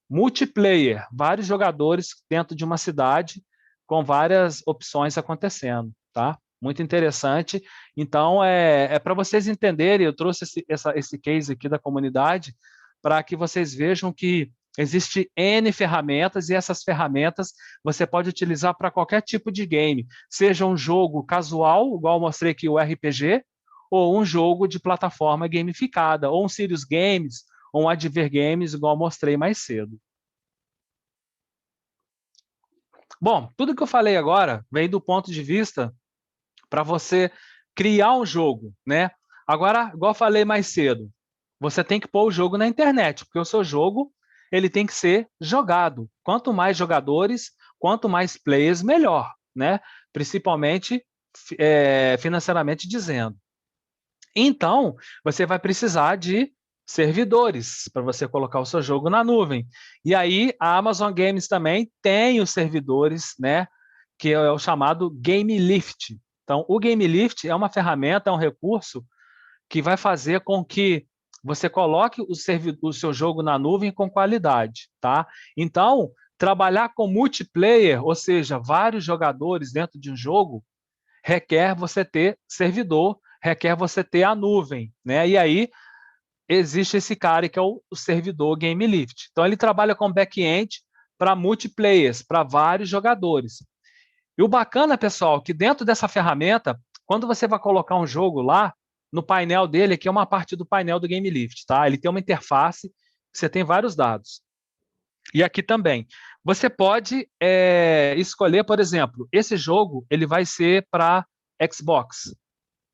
Multiplayer, vários jogadores dentro de uma cidade, com várias opções acontecendo, tá? Muito interessante. Então, é para vocês entenderem, eu trouxe esse case aqui da comunidade, para que vocês vejam que existe N ferramentas, e essas ferramentas você pode utilizar para qualquer tipo de game, seja um jogo casual, igual eu mostrei aqui o RPG, ou um jogo de plataforma gamificada, ou um Serious Games, ou um Adver Games, igual eu mostrei mais cedo. Bom, tudo que eu falei agora vem do ponto de vista para você criar um jogo, né? Agora, igual eu falei mais cedo, você tem que pôr o jogo na internet, porque o seu jogo ele tem que ser jogado. Quanto mais jogadores, quanto mais players, melhor, né? Principalmente financeiramente dizendo. Então, você vai precisar de servidores para você colocar o seu jogo na nuvem. E aí, a Amazon Games também tem os servidores, né, que é o chamado GameLift. Então, o GameLift é uma ferramenta, é um recurso que vai fazer com que você coloque o seu jogo na nuvem com qualidade, tá? Então, trabalhar com multiplayer, ou seja, vários jogadores dentro de um jogo, requer você ter servidor, requer você ter a nuvem, né? E aí existe esse cara que é o servidor GameLift. Então ele trabalha com back-end para multiplayers, para vários jogadores. E o bacana, pessoal, que dentro dessa ferramenta, quando você vai colocar um jogo lá, no painel dele, aqui é uma parte do painel do GameLift, tá? Ele tem uma interface, você tem vários dados. E aqui também. Você pode escolher, por exemplo, esse jogo ele vai ser para Xbox.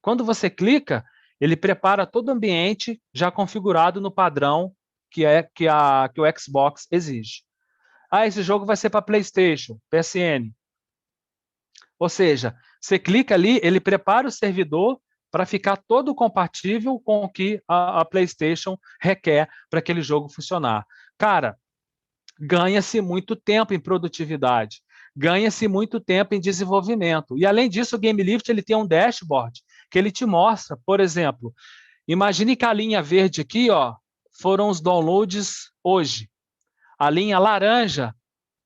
Quando você clica, ele prepara todo o ambiente já configurado no padrão que o Xbox exige. Esse jogo vai ser para PlayStation, PSN. Ou seja, você clica ali, ele prepara o servidor para ficar todo compatível com o que a PlayStation requer para aquele jogo funcionar. Cara, ganha-se muito tempo em produtividade, ganha-se muito tempo em desenvolvimento. E, além disso, o GameLift ele tem um dashboard que ele te mostra, por exemplo, imagine que a linha verde aqui foram os downloads hoje. A linha laranja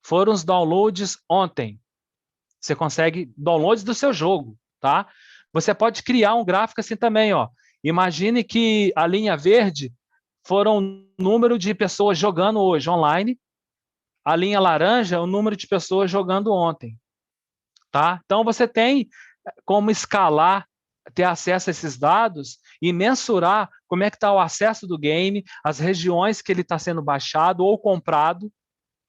foram os downloads ontem. Você consegue downloads do seu jogo, tá? Você pode criar um gráfico assim também, Imagine que a linha verde foram o número de pessoas jogando hoje online, a linha laranja é o número de pessoas jogando ontem, tá? Então você tem como escalar, ter acesso a esses dados e mensurar como é que está o acesso do game, as regiões que ele está sendo baixado ou comprado,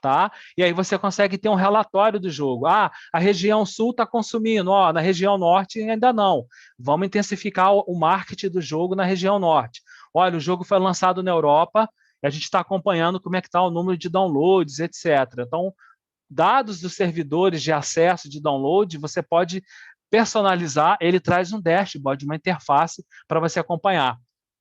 tá? E aí você consegue ter um relatório do jogo. Ah, a região sul está consumindo, ó, na região norte ainda não. Vamos intensificar o marketing do jogo na região norte. Olha, o jogo foi lançado na Europa e a gente está acompanhando como é que está o número de downloads, etc. Então, dados dos servidores de acesso de download, você pode personalizar, ele traz um dashboard, uma interface para você acompanhar.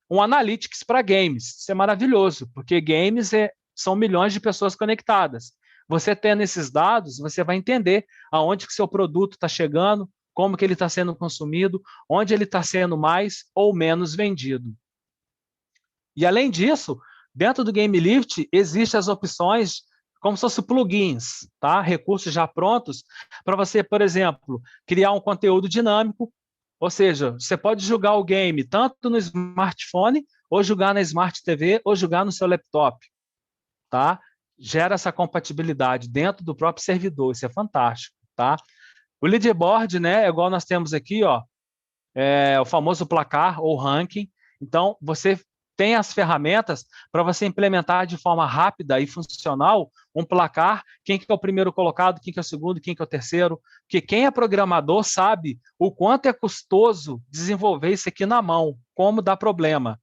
Um Analytics para games, isso é maravilhoso, porque games são milhões de pessoas conectadas. Você tendo esses dados, você vai entender aonde que seu produto está chegando, como que ele está sendo consumido, onde ele está sendo mais ou menos vendido. E além disso, dentro do GameLift, existem as opções como se fossem plugins, tá? Recursos já prontos para você, por exemplo, criar um conteúdo dinâmico, ou seja, você pode jogar o game tanto no smartphone, ou jogar na Smart TV, ou jogar no seu laptop, tá? Gera essa compatibilidade dentro do próprio servidor, isso é fantástico, tá? O leaderboard, né, é igual nós temos aqui, ó, o famoso placar ou ranking. Então, você tem as ferramentas para você implementar de forma rápida e funcional um placar, quem que é o primeiro colocado, quem que é o segundo, quem que é o terceiro, porque quem é programador sabe o quanto é custoso desenvolver isso aqui na mão, como dá problema.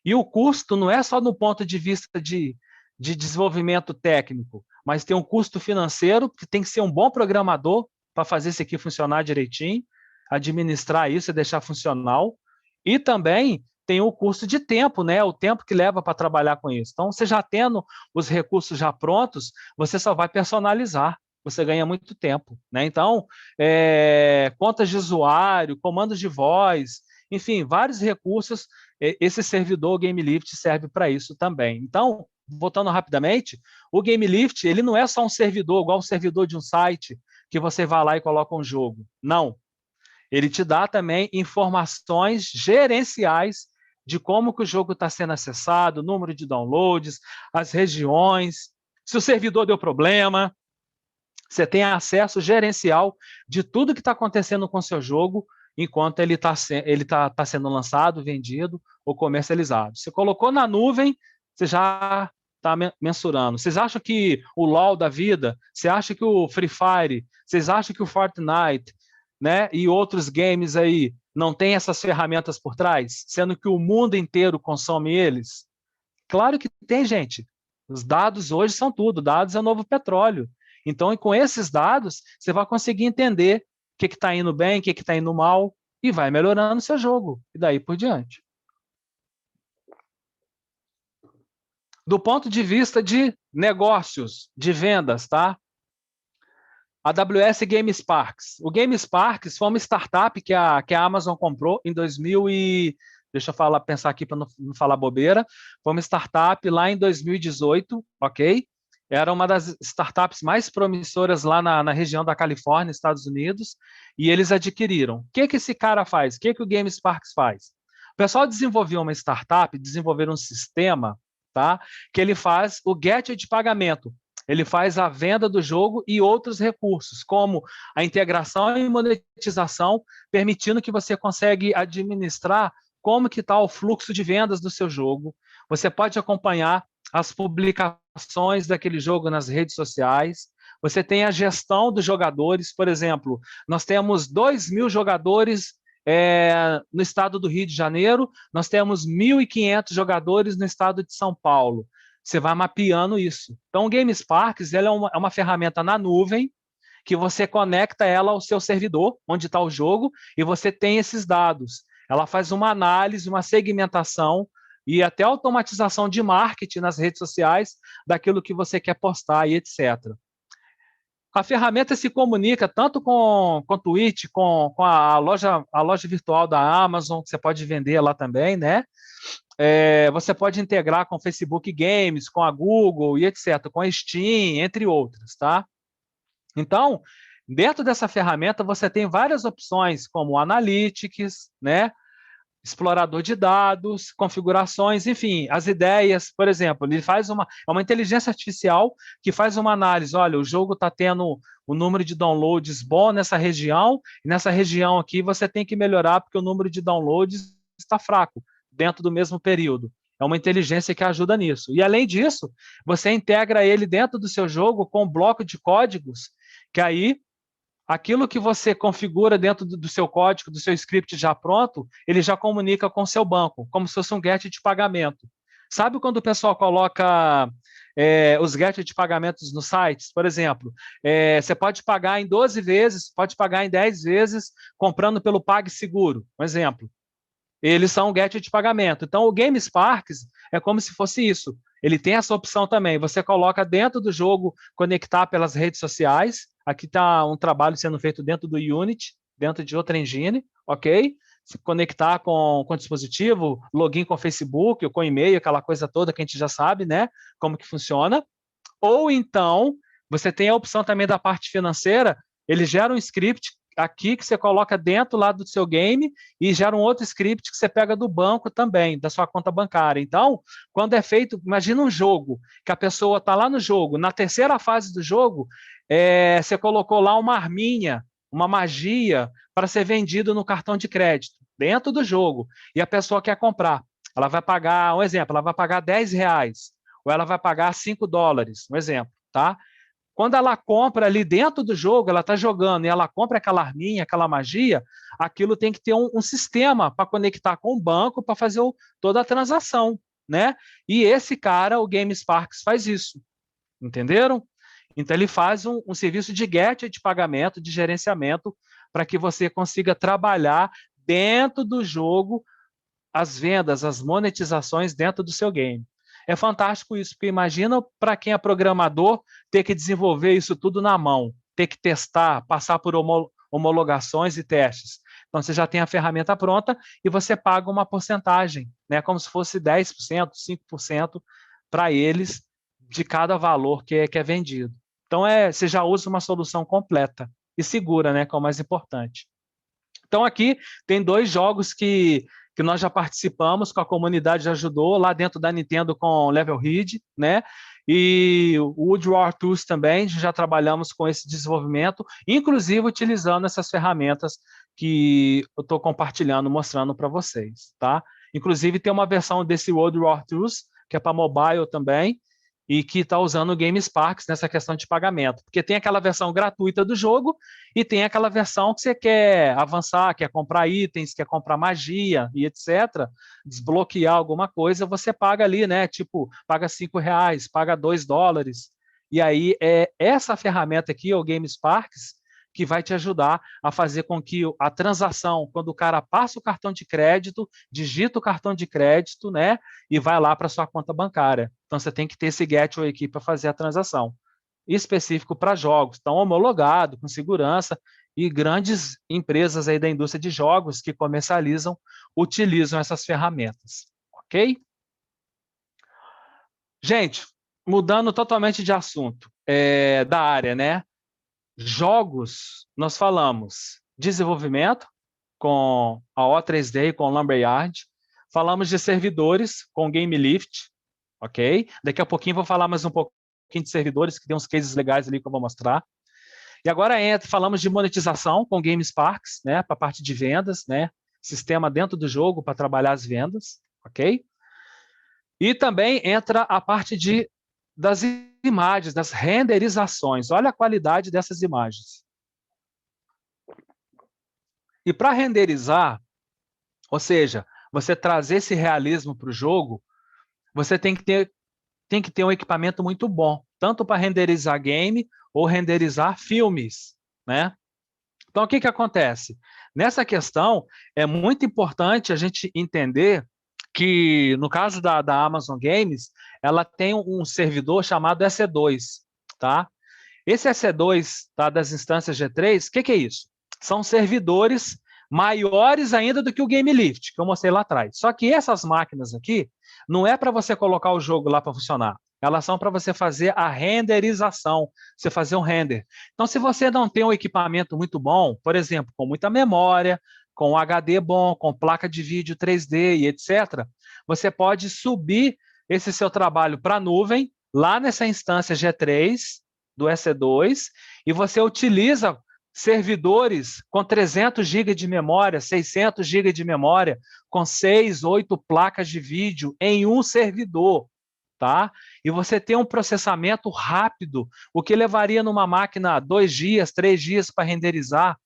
E o custo não é só no ponto de vista de desenvolvimento técnico, mas tem um custo financeiro, que tem que ser um bom programador para fazer isso aqui funcionar direitinho, administrar isso e deixar funcional, e também tem o custo de tempo, né? O tempo que leva para trabalhar com isso. Então, você já tendo os recursos já prontos, você só vai personalizar, você ganha muito tempo, né? Então, contas de usuário, comandos de voz, enfim, vários recursos, esse servidor GameLift serve para isso também. Então, voltando rapidamente, o GameLift, ele não é só um servidor, igual um servidor de um site, que você vai lá e coloca um jogo. Não. Ele te dá também informações gerenciais de como que o jogo está sendo acessado, o número de downloads, as regiões, se o servidor deu problema. Você tem acesso gerencial de tudo que está acontecendo com o seu jogo enquanto ele está tá sendo lançado, vendido ou comercializado. Você colocou na nuvem, você já está mensurando. Vocês acham que o LoL da vida, você acha que o Free Fire, vocês acham que o Fortnite, né, e outros games aí não tem essas ferramentas por trás, sendo que o mundo inteiro consome eles? Claro que tem, gente. Os dados hoje são tudo, dados é o novo petróleo. Então, com esses dados, você vai conseguir entender o que está indo bem, o que está indo mal, e vai melhorando o seu jogo, e daí por diante. Do ponto de vista de negócios, de vendas, tá? AWS GameSparks. O GameSparks foi uma startup que a Amazon comprou em 2000 e... Deixa eu pensar aqui para não falar bobeira. Foi uma startup lá em 2018, ok? Era uma das startups mais promissoras lá na região da Califórnia, Estados Unidos, e eles adquiriram. O que esse cara faz? O que o GameSparks faz? O pessoal desenvolveu uma startup, desenvolveram um sistema, tá? Que ele faz o gateway de pagamento. Ele faz a venda do jogo e outros recursos, como a integração e monetização, permitindo que você consegue administrar como que está o fluxo de vendas do seu jogo. Você pode acompanhar as publicações daquele jogo nas redes sociais. Você tem a gestão dos jogadores. Por exemplo, nós temos 2.000 jogadores no estado do Rio de Janeiro, nós temos 1.500 jogadores no estado de São Paulo. Você vai mapeando isso. Então, o GameSparks é uma ferramenta na nuvem que você conecta ela ao seu servidor, onde está o jogo, e você tem esses dados. Ela faz uma análise, uma segmentação e até automatização de marketing nas redes sociais daquilo que você quer postar e etc. A ferramenta se comunica tanto com o Twitch, com a loja virtual da Amazon, que você pode vender lá também, né? Você pode integrar com o Facebook Games, com a Google e etc., com a Steam, entre outras, tá? Então, dentro dessa ferramenta, você tem várias opções, como Analytics, né? explorador de dados, configurações, enfim, as ideias, por exemplo, ele faz é uma inteligência artificial que faz uma análise, olha, o jogo está tendo o número de downloads bom nessa região, e nessa região aqui você tem que melhorar porque o número de downloads está fraco dentro do mesmo período. É uma inteligência que ajuda nisso. E além disso, você integra ele dentro do seu jogo com um bloco de códigos, que aí aquilo que você configura dentro do seu código, do seu script já pronto, ele já comunica com o seu banco, como se fosse um get de pagamento. Sabe quando o pessoal coloca os get de pagamentos nos sites? Por exemplo, você pode pagar em 12 vezes, pode pagar em 10 vezes, comprando pelo PagSeguro, um exemplo. Eles são um get de pagamento. Então, o GameSparks é como se fosse isso. Ele tem essa opção também. Você coloca dentro do jogo, conectar pelas redes sociais. Aqui está um trabalho sendo feito dentro do Unity, dentro de outra engine, ok? Se conectar com o dispositivo, login com o Facebook, ou com e-mail, aquela coisa toda que a gente já sabe, né? Como que funciona. Ou então, você tem a opção também da parte financeira, ele gera um script aqui que você coloca dentro lá do seu game e gera um outro script que você pega do banco também, da sua conta bancária. Então, quando é feito, imagina um jogo, que a pessoa está lá no jogo, na terceira fase do jogo, você colocou lá uma arminha, uma magia para ser vendido no cartão de crédito, dentro do jogo, e a pessoa quer comprar. Ela vai pagar, um exemplo, ela vai pagar R$ 10, ou ela vai pagar $5, um exemplo, tá? Quando ela compra ali dentro do jogo, ela está jogando e ela compra aquela arminha, aquela magia, aquilo tem que ter um sistema para conectar com o banco para fazer toda a transação, né? E esse cara, o GameSparks, faz isso, entenderam? Então ele faz um serviço de get de pagamento, de gerenciamento, para que você consiga trabalhar dentro do jogo as vendas, as monetizações dentro do seu game. É fantástico isso, porque imagina para quem é programador ter que desenvolver isso tudo na mão, ter que testar, passar por homologações e testes. Então, você já tem a ferramenta pronta e você paga uma porcentagem, né, como se fosse 10%, 5% para eles de cada valor que é vendido. Então, você já usa uma solução completa e segura, né, que é o mais importante. Então, aqui tem 2 jogos que nós já participamos, que a comunidade já ajudou, lá dentro da Nintendo com Level Head, né? E o Wood War Tools também, já trabalhamos com esse desenvolvimento, inclusive utilizando essas ferramentas que eu estou compartilhando, mostrando para vocês, tá? Inclusive tem uma versão desse World War Tools, que é para mobile também, e que está usando o GameSparks nessa questão de pagamento. Porque tem aquela versão gratuita do jogo e tem aquela versão que você quer avançar, quer comprar itens, quer comprar magia e etc., desbloquear alguma coisa, você paga ali, né? Tipo, paga R$ 5, paga $2. E aí é essa ferramenta aqui, o GameSparks, que vai te ajudar a fazer com que a transação, quando o cara passa o cartão de crédito, digita o cartão de crédito, né, e vai lá para sua conta bancária. Então, você tem que ter esse gateway aqui para fazer a transação. Específico para jogos, então homologado, com segurança, e grandes empresas aí da indústria de jogos que comercializam, utilizam essas ferramentas, ok? Gente, mudando totalmente de assunto, da área, né? Jogos, nós falamos desenvolvimento com a O3D, com o Lumberyard, falamos de servidores com o GameLift, ok? Daqui a pouquinho vou falar mais um pouquinho de servidores, que tem uns cases legais ali que eu vou mostrar. E agora falamos de monetização com o GameSparks, né, para a parte de vendas, né, sistema dentro do jogo para trabalhar as vendas, ok? E também entra a parte das imagens, das renderizações. Olha a qualidade dessas imagens. E para renderizar, ou seja, você trazer esse realismo para o jogo, você tem que ter um equipamento muito bom, tanto para renderizar game ou renderizar filmes, né? Então, o que acontece? Nessa questão, é muito importante a gente entender que, no caso da Amazon Games, ela tem um servidor chamado EC2, tá? Esse EC2, tá, das instâncias G3, o que é isso? São servidores maiores ainda do que o GameLift, que eu mostrei lá atrás. Só que essas máquinas aqui, não é para você colocar o jogo lá para funcionar. Elas são para você fazer a renderização, você fazer um render. Então, se você não tem um equipamento muito bom, por exemplo, com muita memória, com um HD bom, com placa de vídeo 3D e etc., você pode subir esse seu trabalho para a nuvem, lá nessa instância G3 do EC2, e você utiliza servidores com 300 GB de memória, 600 GB de memória, com 6, 8 placas de vídeo em um servidor, tá? E você tem um processamento rápido, o que levaria numa máquina 2 dias, 3 dias para renderizar,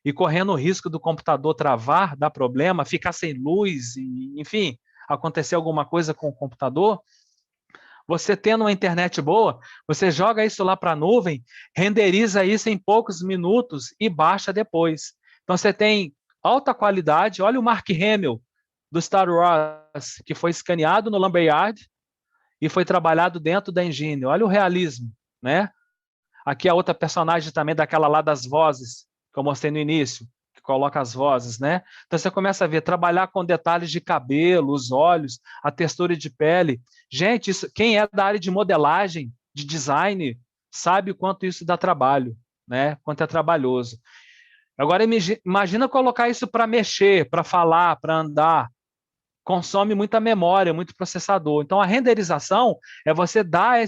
e correndo o risco do computador travar, dar problema, ficar sem luz, enfim, acontecer alguma coisa com o computador. Você tendo uma internet boa, você joga isso lá para a nuvem, renderiza isso em poucos minutos e baixa depois. Então você tem alta qualidade. Olha o Mark Hamill do Star Wars, que foi escaneado no Lumberyard e foi trabalhado dentro da engine. Olha o realismo, né? Aqui a outra personagem também daquela lá das vozes que eu mostrei no início, que coloca as vozes, né? Então você começa a ver, trabalhar com detalhes de cabelo, os olhos, a textura de pele. Gente, isso, quem é da área de modelagem, de design, sabe o quanto isso dá trabalho, né? Quanto é trabalhoso. Agora imagina colocar isso para mexer, para falar, para andar. Consome muita memória, muito processador. Então a renderização é você dar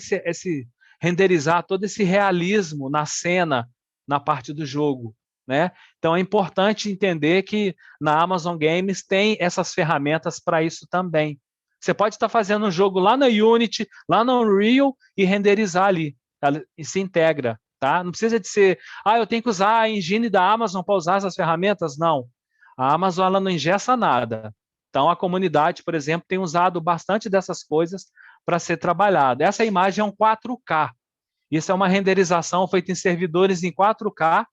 renderizar todo esse realismo na cena, na parte do jogo, né? Então é importante entender que na Amazon Games tem essas ferramentas para isso também. Você pode estar fazendo um jogo lá na Unity, lá no Unreal e renderizar ali, e se integra, tá? Não precisa de ser, eu tenho que usar a engine da Amazon para usar essas ferramentas, não. A Amazon ela não engessa nada. Então a comunidade, por exemplo, tem usado bastante dessas coisas para ser trabalhada. Essa imagem é um 4K. Isso é uma renderização feita em servidores em 4K,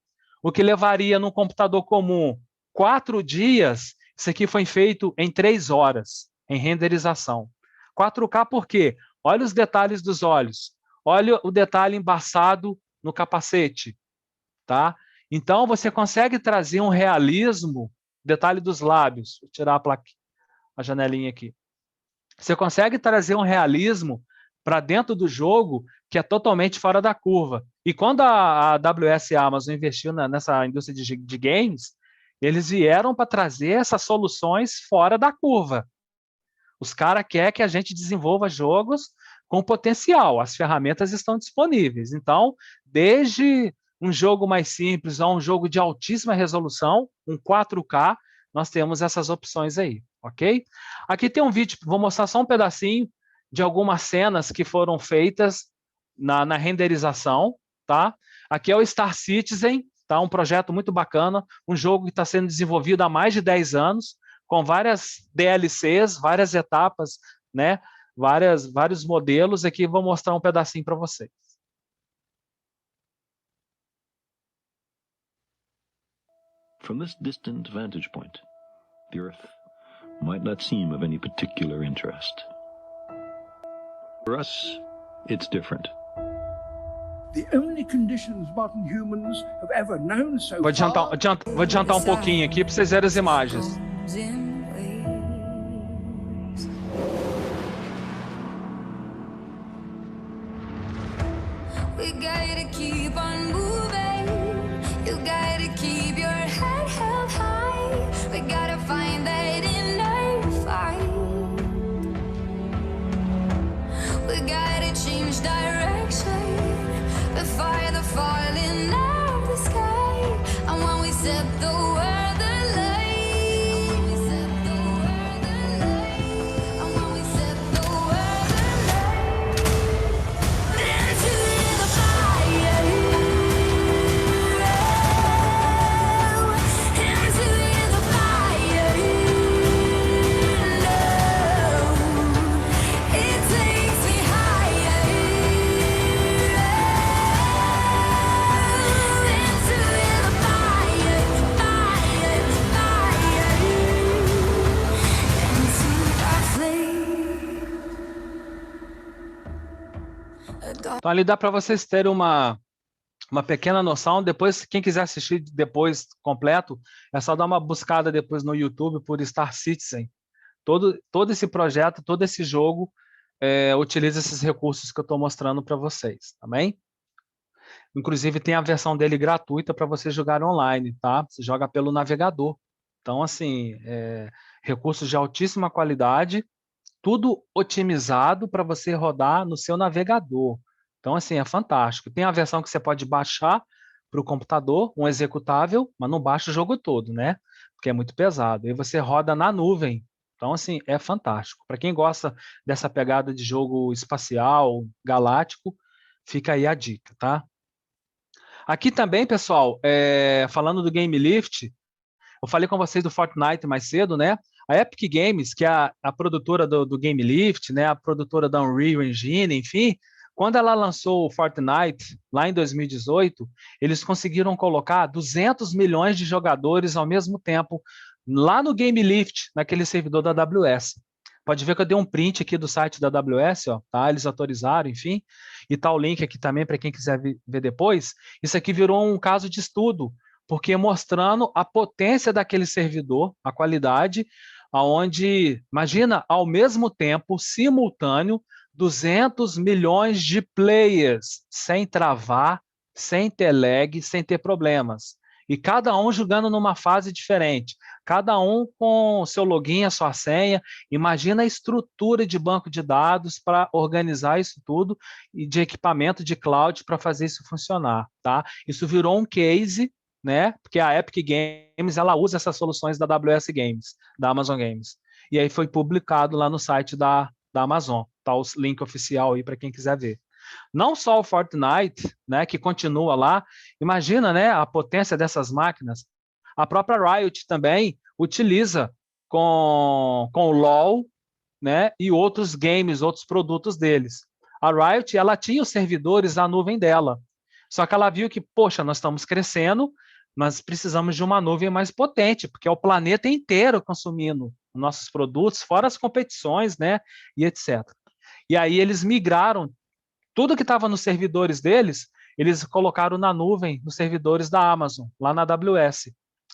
o que levaria num computador comum 4 dias. Isso aqui foi feito em 3 horas, em renderização. 4K por quê? Olha os detalhes dos olhos. Olha o detalhe embaçado no capacete. Tá? Então, você consegue trazer um realismo, detalhe dos lábios. Vou tirar a janelinha aqui. Você consegue trazer um realismo para dentro do jogo que é totalmente fora da curva. E quando a AWS e a Amazon investiu nessa indústria de games, eles vieram para trazer essas soluções fora da curva. Os caras querem que a gente desenvolva jogos com potencial. As ferramentas estão disponíveis. Então, desde um jogo mais simples a um jogo de altíssima resolução, um 4K, nós temos essas opções aí, ok? Aqui tem um vídeo, vou mostrar só um pedacinho de algumas cenas que foram feitas na renderização, tá? Aqui é o Star Citizen, tá? Um projeto muito bacana, um jogo que está sendo desenvolvido há mais de 10 anos, com várias DLCs, várias etapas, né? Vários modelos. Aqui vou mostrar um pedacinho para vocês. From this distant vantage point, the Earth might not seem of any particular interest. For us, it's different. The only conditions modern humans have ever known so Vou adiantar um pouquinho aqui para vocês verem as imagens. We gotta keep on moving. You gotta keep your head held high. We gotta find that inner fight. We gotta change direction before the falling of the sky. And when we set the world alight, and when we set the world alight, and when we set the world alight, into the fire, into the fire. No, it takes me higher. Into the fire, fire, fire. Into the flame. Então ali dá para vocês terem uma pequena noção. Depois, quem quiser assistir depois completo, é só dar uma buscada depois no YouTube por Star Citizen. Todo esse projeto, todo esse jogo utiliza esses recursos que eu estou mostrando para vocês, tá bem? Inclusive tem a versão dele gratuita para você jogar online, tá? Você joga pelo navegador, Então, assim, recursos de altíssima qualidade, tudo otimizado para você rodar no seu navegador. Então, assim, é fantástico. Tem a versão que você pode baixar para o computador, um executável, mas não baixa o jogo todo, né? Porque é muito pesado. E você roda na nuvem. Então, assim, é fantástico. Para quem gosta dessa pegada de jogo espacial, galáctico, fica aí a dica, tá? Aqui também, pessoal, falando do Game Lift, eu falei com vocês do Fortnite mais cedo, né? A Epic Games, que é a produtora do Game Lift, né? A produtora da Unreal Engine, enfim, quando ela lançou o Fortnite, lá em 2018, eles conseguiram colocar 200 milhões de jogadores ao mesmo tempo lá no Game Lift, naquele servidor da AWS. Pode ver que eu dei um print aqui do site da AWS, ó, tá? Eles autorizaram, enfim, e tá o link aqui também para quem quiser ver depois. Isso aqui virou um caso de estudo, porque mostrando a potência daquele servidor, a qualidade, aonde, imagina, ao mesmo tempo, simultâneo, 200 milhões de players, sem travar, sem ter lag, sem ter problemas. E cada um jogando numa fase diferente, cada um com seu login, a sua senha. Imagina a estrutura de banco de dados para organizar isso tudo e de equipamento de cloud para fazer isso funcionar, tá? Isso virou um case, né? Porque a Epic Games ela usa essas soluções da AWS Games, da Amazon Games. E aí foi publicado lá no site da Amazon. Tá o link oficial aí para quem quiser ver. Não só o Fortnite, né, que continua lá. Imagina, né, a potência dessas máquinas. A própria Riot também utiliza com o LoL, né, e outros games, outros produtos deles. A Riot ela tinha os servidores na nuvem dela. Só que ela viu que, poxa, nós estamos crescendo, mas precisamos de uma nuvem mais potente, porque é o planeta inteiro consumindo nossos produtos, fora as competições, né, e etc. E aí eles migraram tudo que estava nos servidores deles, eles colocaram na nuvem, nos servidores da Amazon, lá na AWS.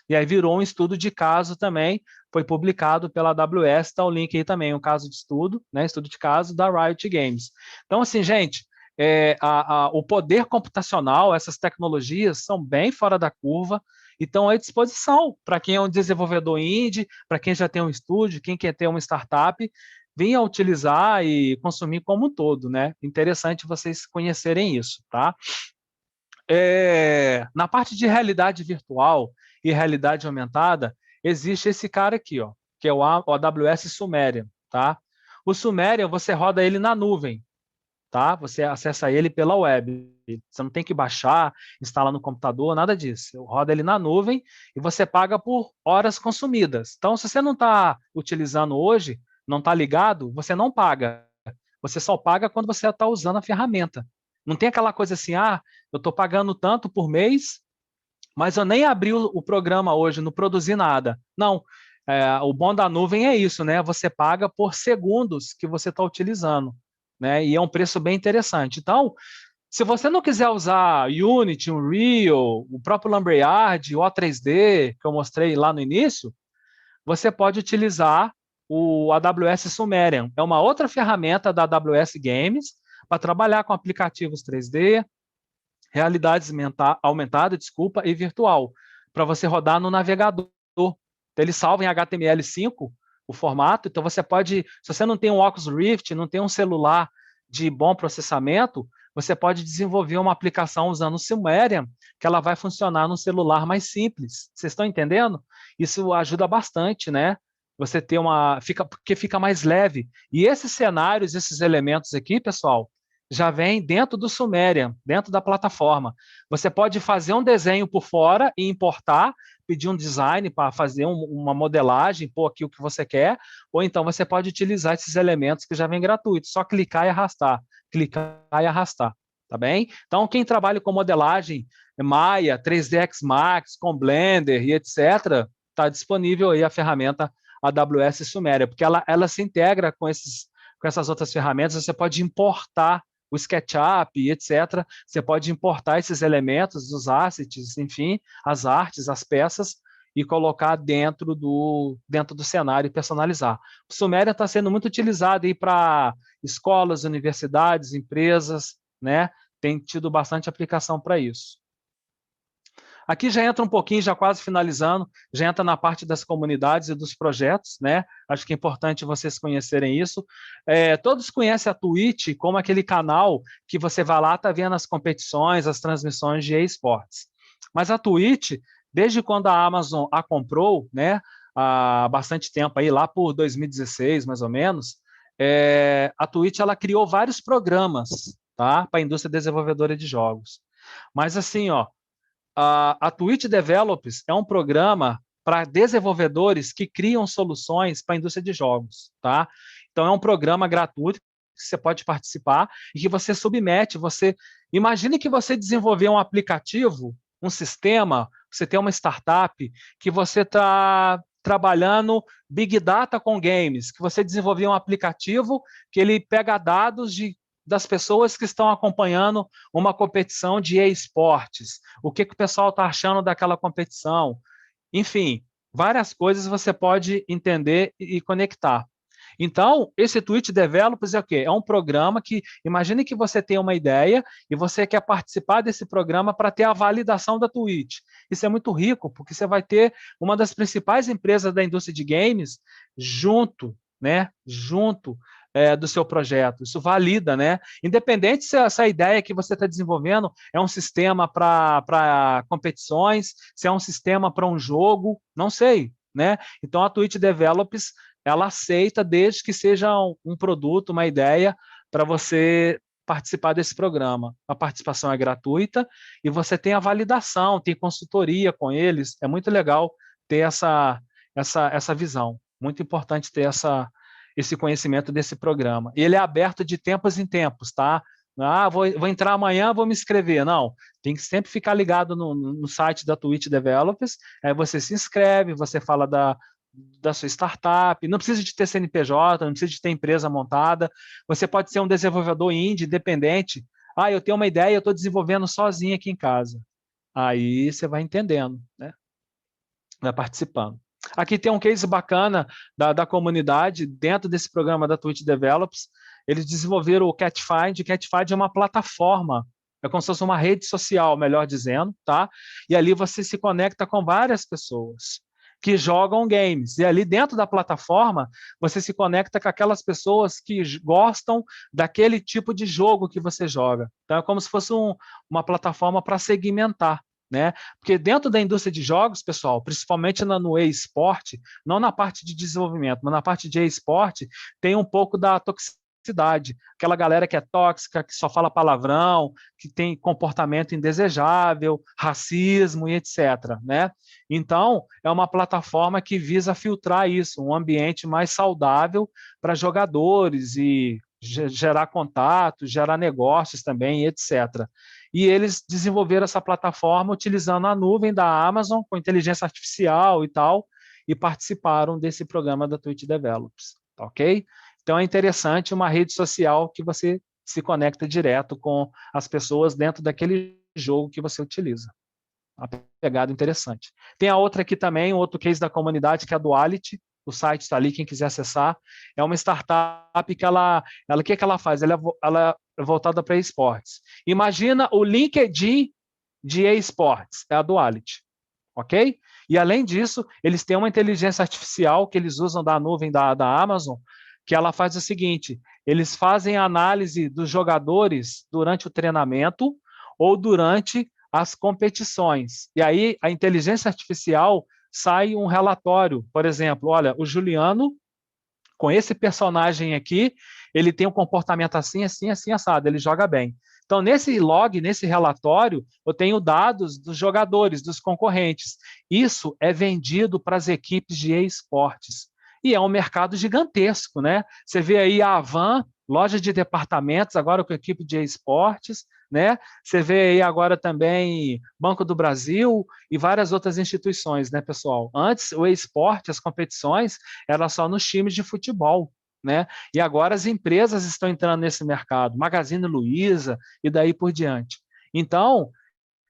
E aí virou um estudo de caso também, foi publicado pela AWS, está o link aí também, um caso de estudo, né, estudo de caso da Riot Games. Então, assim, gente, o poder computacional, essas tecnologias são bem fora da curva e estão à disposição para quem é um desenvolvedor indie, para quem já tem um estúdio, quem quer ter uma startup, venha utilizar e consumir como um todo, né? Interessante vocês conhecerem isso, tá? Na parte de realidade virtual e realidade aumentada, existe esse cara aqui, ó, que é o AWS Sumerian, tá? O Sumerian, você roda ele na nuvem, tá? Você acessa ele pela web. Você não tem que baixar, instalar no computador, nada disso. Roda ele na nuvem e você paga por horas consumidas. Então, se você não está utilizando hoje, não está ligado, você não paga. Você só paga quando você está usando a ferramenta. Não tem aquela coisa assim, eu estou pagando tanto por mês, mas eu nem abri o programa hoje, não produzi nada. Não. O bom da nuvem é isso, né? Você paga por segundos que você está utilizando, né? E é um preço bem interessante. Então, se você não quiser usar Unity, Unreal, o próprio Lumberyard, o O3D, que eu mostrei lá no início, você pode utilizar o AWS Sumerian. É uma outra ferramenta da AWS Games para trabalhar com aplicativos 3D, realidade aumentada, e virtual, para você rodar no navegador. Então, ele salva em HTML5 o formato, então você pode, se você não tem um Oculus Rift, não tem um celular de bom processamento, você pode desenvolver uma aplicação usando o Sumerian, que ela vai funcionar no celular mais simples. Vocês estão entendendo? Isso ajuda bastante, né? Você ter porque fica mais leve. E esses cenários, esses elementos aqui, pessoal, já vem dentro do Sumerian, dentro da plataforma. Você pode fazer um desenho por fora e importar, pedir um design para fazer uma modelagem, pôr aqui o que você quer, ou então você pode utilizar esses elementos que já vem gratuitos, só clicar e arrastar, tá bem? Então, quem trabalha com modelagem, Maya, 3ds Max, com Blender e etc., está disponível aí a ferramenta AWS Sumerian, porque ela se integra com essas outras ferramentas, você pode importar o SketchUp e etc. Você pode importar esses elementos, os assets, enfim, as artes, as peças, e colocar dentro do cenário e personalizar. O Sumerian está sendo muito utilizado para escolas, universidades, empresas, né? Tem tido bastante aplicação para isso. Aqui já entra um pouquinho, já quase finalizando, já entra na parte das comunidades e dos projetos, né? Acho que é importante vocês conhecerem isso. Todos conhecem a Twitch como aquele canal que você vai lá, tá vendo as competições, as transmissões de esportes. Mas a Twitch, desde quando a Amazon a comprou, né, há bastante tempo aí, lá por 2016, mais ou menos, a Twitch ela criou vários programas, tá, para a indústria desenvolvedora de jogos. Mas assim, ó, a Twitch Developers é um programa para desenvolvedores que criam soluções para a indústria de jogos, tá? Então é um programa gratuito que você pode participar e que você submete, imagine que você desenvolveu um aplicativo, um sistema, você tem uma startup que você está trabalhando Big Data com games, que você desenvolveu um aplicativo que ele pega dados das pessoas que estão acompanhando uma competição de esportes, o que o pessoal está achando daquela competição, enfim, várias coisas você pode entender e conectar. Então, esse Twitch Developers é o quê? É um programa que, imagine que você tem uma ideia e você quer participar desse programa para ter a validação da Twitch. Isso é muito rico, porque você vai ter uma das principais empresas da indústria de games junto, né? Junto do seu projeto. Isso valida, né? Independente se essa ideia que você está desenvolvendo é um sistema para competições, se é um sistema para um jogo, não sei, né? Então, a Twitch Developers ela aceita desde que seja um produto, uma ideia para você participar desse programa. A participação é gratuita e você tem a validação, tem consultoria com eles. É muito legal ter essa visão. Muito importante ter esse conhecimento desse programa. E ele é aberto de tempos em tempos, tá? Vou entrar amanhã, vou me inscrever. Não, tem que sempre ficar ligado no site da Twitch Developers, aí você se inscreve, você fala da sua startup, não precisa de ter CNPJ, não precisa de ter empresa montada, você pode ser um desenvolvedor indie, independente. Eu tenho uma ideia, eu estou desenvolvendo sozinho aqui em casa. Aí você vai entendendo, né? Vai participando. Aqui tem um case bacana da comunidade, dentro desse programa da Twitch Developers, eles desenvolveram o CatFind. O CatFind é uma plataforma, é como se fosse uma rede social, melhor dizendo, tá? E ali você se conecta com várias pessoas que jogam games. E ali dentro da plataforma, você se conecta com aquelas pessoas que gostam daquele tipo de jogo que você joga. Então, é como se fosse uma plataforma para segmentar, né? Porque dentro da indústria de jogos, pessoal, principalmente no e-sport, não na parte de desenvolvimento, mas na parte de e-sport, tem um pouco da toxicidade. Aquela galera que é tóxica, que só fala palavrão, que tem comportamento indesejável, racismo e etc., né? Então, é uma plataforma que visa filtrar isso, um ambiente mais saudável para jogadores e gerar contatos, gerar negócios também, etc. E eles desenvolveram essa plataforma utilizando a nuvem da Amazon, com inteligência artificial e tal, e participaram desse programa da Twitch Developers, ok? Então, é interessante uma rede social que você se conecta direto com as pessoas dentro daquele jogo que você utiliza. Uma pegada interessante. Tem a outra aqui também, um outro case da comunidade, que é a Duality. O site está ali, quem quiser acessar. É uma startup que o que ela faz? Ela é voltada para esportes. Imagina o LinkedIn de esportes, é a Duality, ok? E além disso, eles têm uma inteligência artificial que eles usam da nuvem da Amazon, que ela faz o seguinte, eles fazem a análise dos jogadores durante o treinamento ou durante as competições. E aí, a inteligência artificial sai um relatório, por exemplo, olha, o Juliano, com esse personagem aqui, ele tem um comportamento assim, assim, assim, assado, ele joga bem. Então, nesse log, nesse relatório, eu tenho dados dos jogadores, dos concorrentes. Isso é vendido para as equipes de esportes. E é um mercado gigantesco, né? Você vê aí a Avan, loja de departamentos, agora com a equipe de esportes, né? Você vê aí agora também Banco do Brasil e várias outras instituições, né, pessoal? Antes, o esporte, as competições, era só nos times de futebol, né? E agora as empresas estão entrando nesse mercado, Magazine Luiza e daí por diante. Então,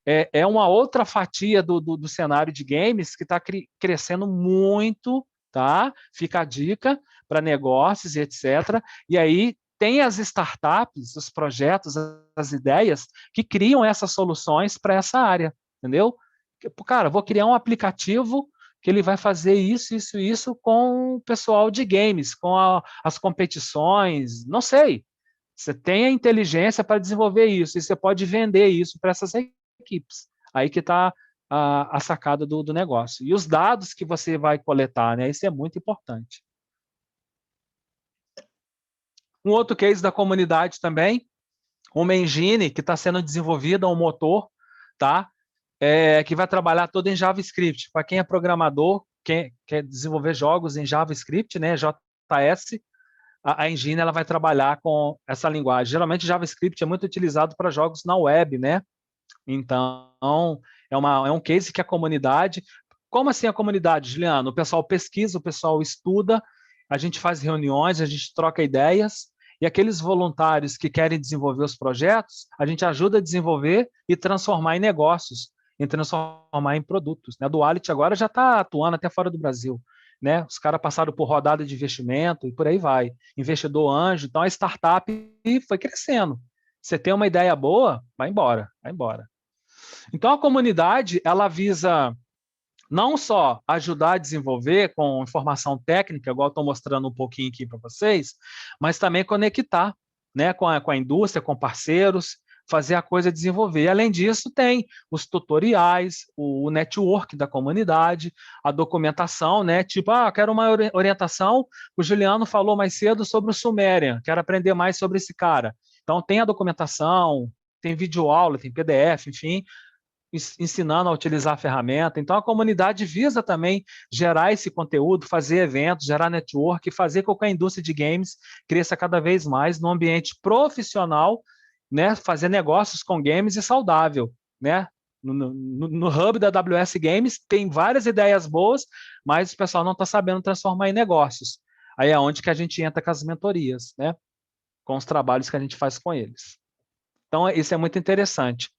é uma outra fatia do cenário de games que está crescendo muito, tá? Fica a dica para negócios e etc. E aí tem as startups, os projetos, as ideias que criam essas soluções para essa área, entendeu? Cara, vou criar um aplicativo que ele vai fazer isso, isso, isso com o pessoal de games, com as competições, não sei. Você tem a inteligência para desenvolver isso, e você pode vender isso para essas equipes. Aí que está a sacada do negócio. E os dados que você vai coletar, né? Isso é muito importante. Um outro case da comunidade também, uma engine que está sendo desenvolvida, um motor, tá? Que vai trabalhar todo em JavaScript. Para quem é programador, quem quer desenvolver jogos em JavaScript, né? JS, a engine ela vai trabalhar com essa linguagem. Geralmente, JavaScript é muito utilizado para jogos na web, né? Então, é um case que a comunidade... Como assim a comunidade, Juliano? O pessoal pesquisa, o pessoal estuda, a gente faz reuniões, a gente troca ideias, e aqueles voluntários que querem desenvolver os projetos, a gente ajuda a desenvolver e transformar em negócios, em transformar em produtos. Né? A Duality agora já está atuando até fora do Brasil. Né? Os caras passaram por rodada de investimento e por aí vai. Investidor anjo, então a startup foi crescendo. Você tem uma ideia boa, vai embora, vai embora. Então a comunidade, ela visa não só ajudar a desenvolver com informação técnica, igual estou mostrando um pouquinho aqui para vocês, mas também conectar, né, com a indústria, com parceiros, fazer a coisa desenvolver. Além disso, tem os tutoriais, o network da comunidade, a documentação, né? Tipo, quero uma orientação, o Juliano falou mais cedo sobre o Sumerian, quero aprender mais sobre esse cara. Então, tem a documentação, tem videoaula, tem PDF, enfim, ensinando a utilizar a ferramenta. Então, a comunidade visa também gerar esse conteúdo, fazer eventos, gerar network, fazer com que a indústria de games cresça cada vez mais no ambiente profissional, né, fazer negócios com games e saudável, né? No hub da AWS Games tem várias ideias boas, mas o pessoal não está sabendo transformar em negócios. Aí é onde que a gente entra com as mentorias, né? Com os trabalhos que a gente faz com eles. Então, isso é muito interessante.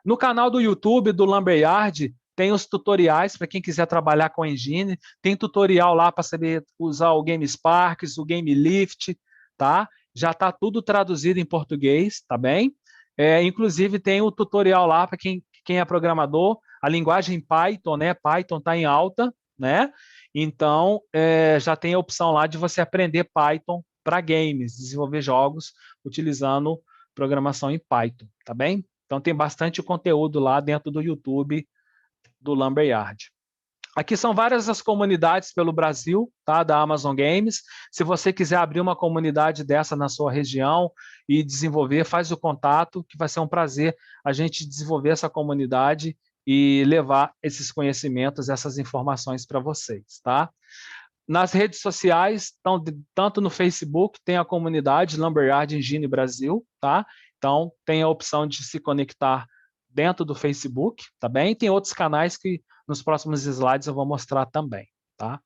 No canal do YouTube do Lumberyard, tem os tutoriais para quem quiser trabalhar com engine, tem tutorial lá para saber usar o Game Sparks, o Game Lift, tá? Já está tudo traduzido em português, tá bem? Inclusive tem o tutorial lá para quem é programador, a linguagem Python, né? Python está em alta, né? Então, já tem a opção lá de você aprender Python para games, desenvolver jogos utilizando programação em Python, tá bem? Então, tem bastante conteúdo lá dentro do YouTube do Lumberyard. Aqui são várias as comunidades pelo Brasil, tá, da Amazon Games. Se você quiser abrir uma comunidade dessa na sua região e desenvolver, faz o contato, que vai ser um prazer a gente desenvolver essa comunidade e levar esses conhecimentos, essas informações para vocês, tá? Nas redes sociais, tanto no Facebook, tem a comunidade Lumberyard Engine Brasil, tá? Então, tem a opção de se conectar dentro do Facebook, tá bem? Tem outros canais que nos próximos slides eu vou mostrar também, tá?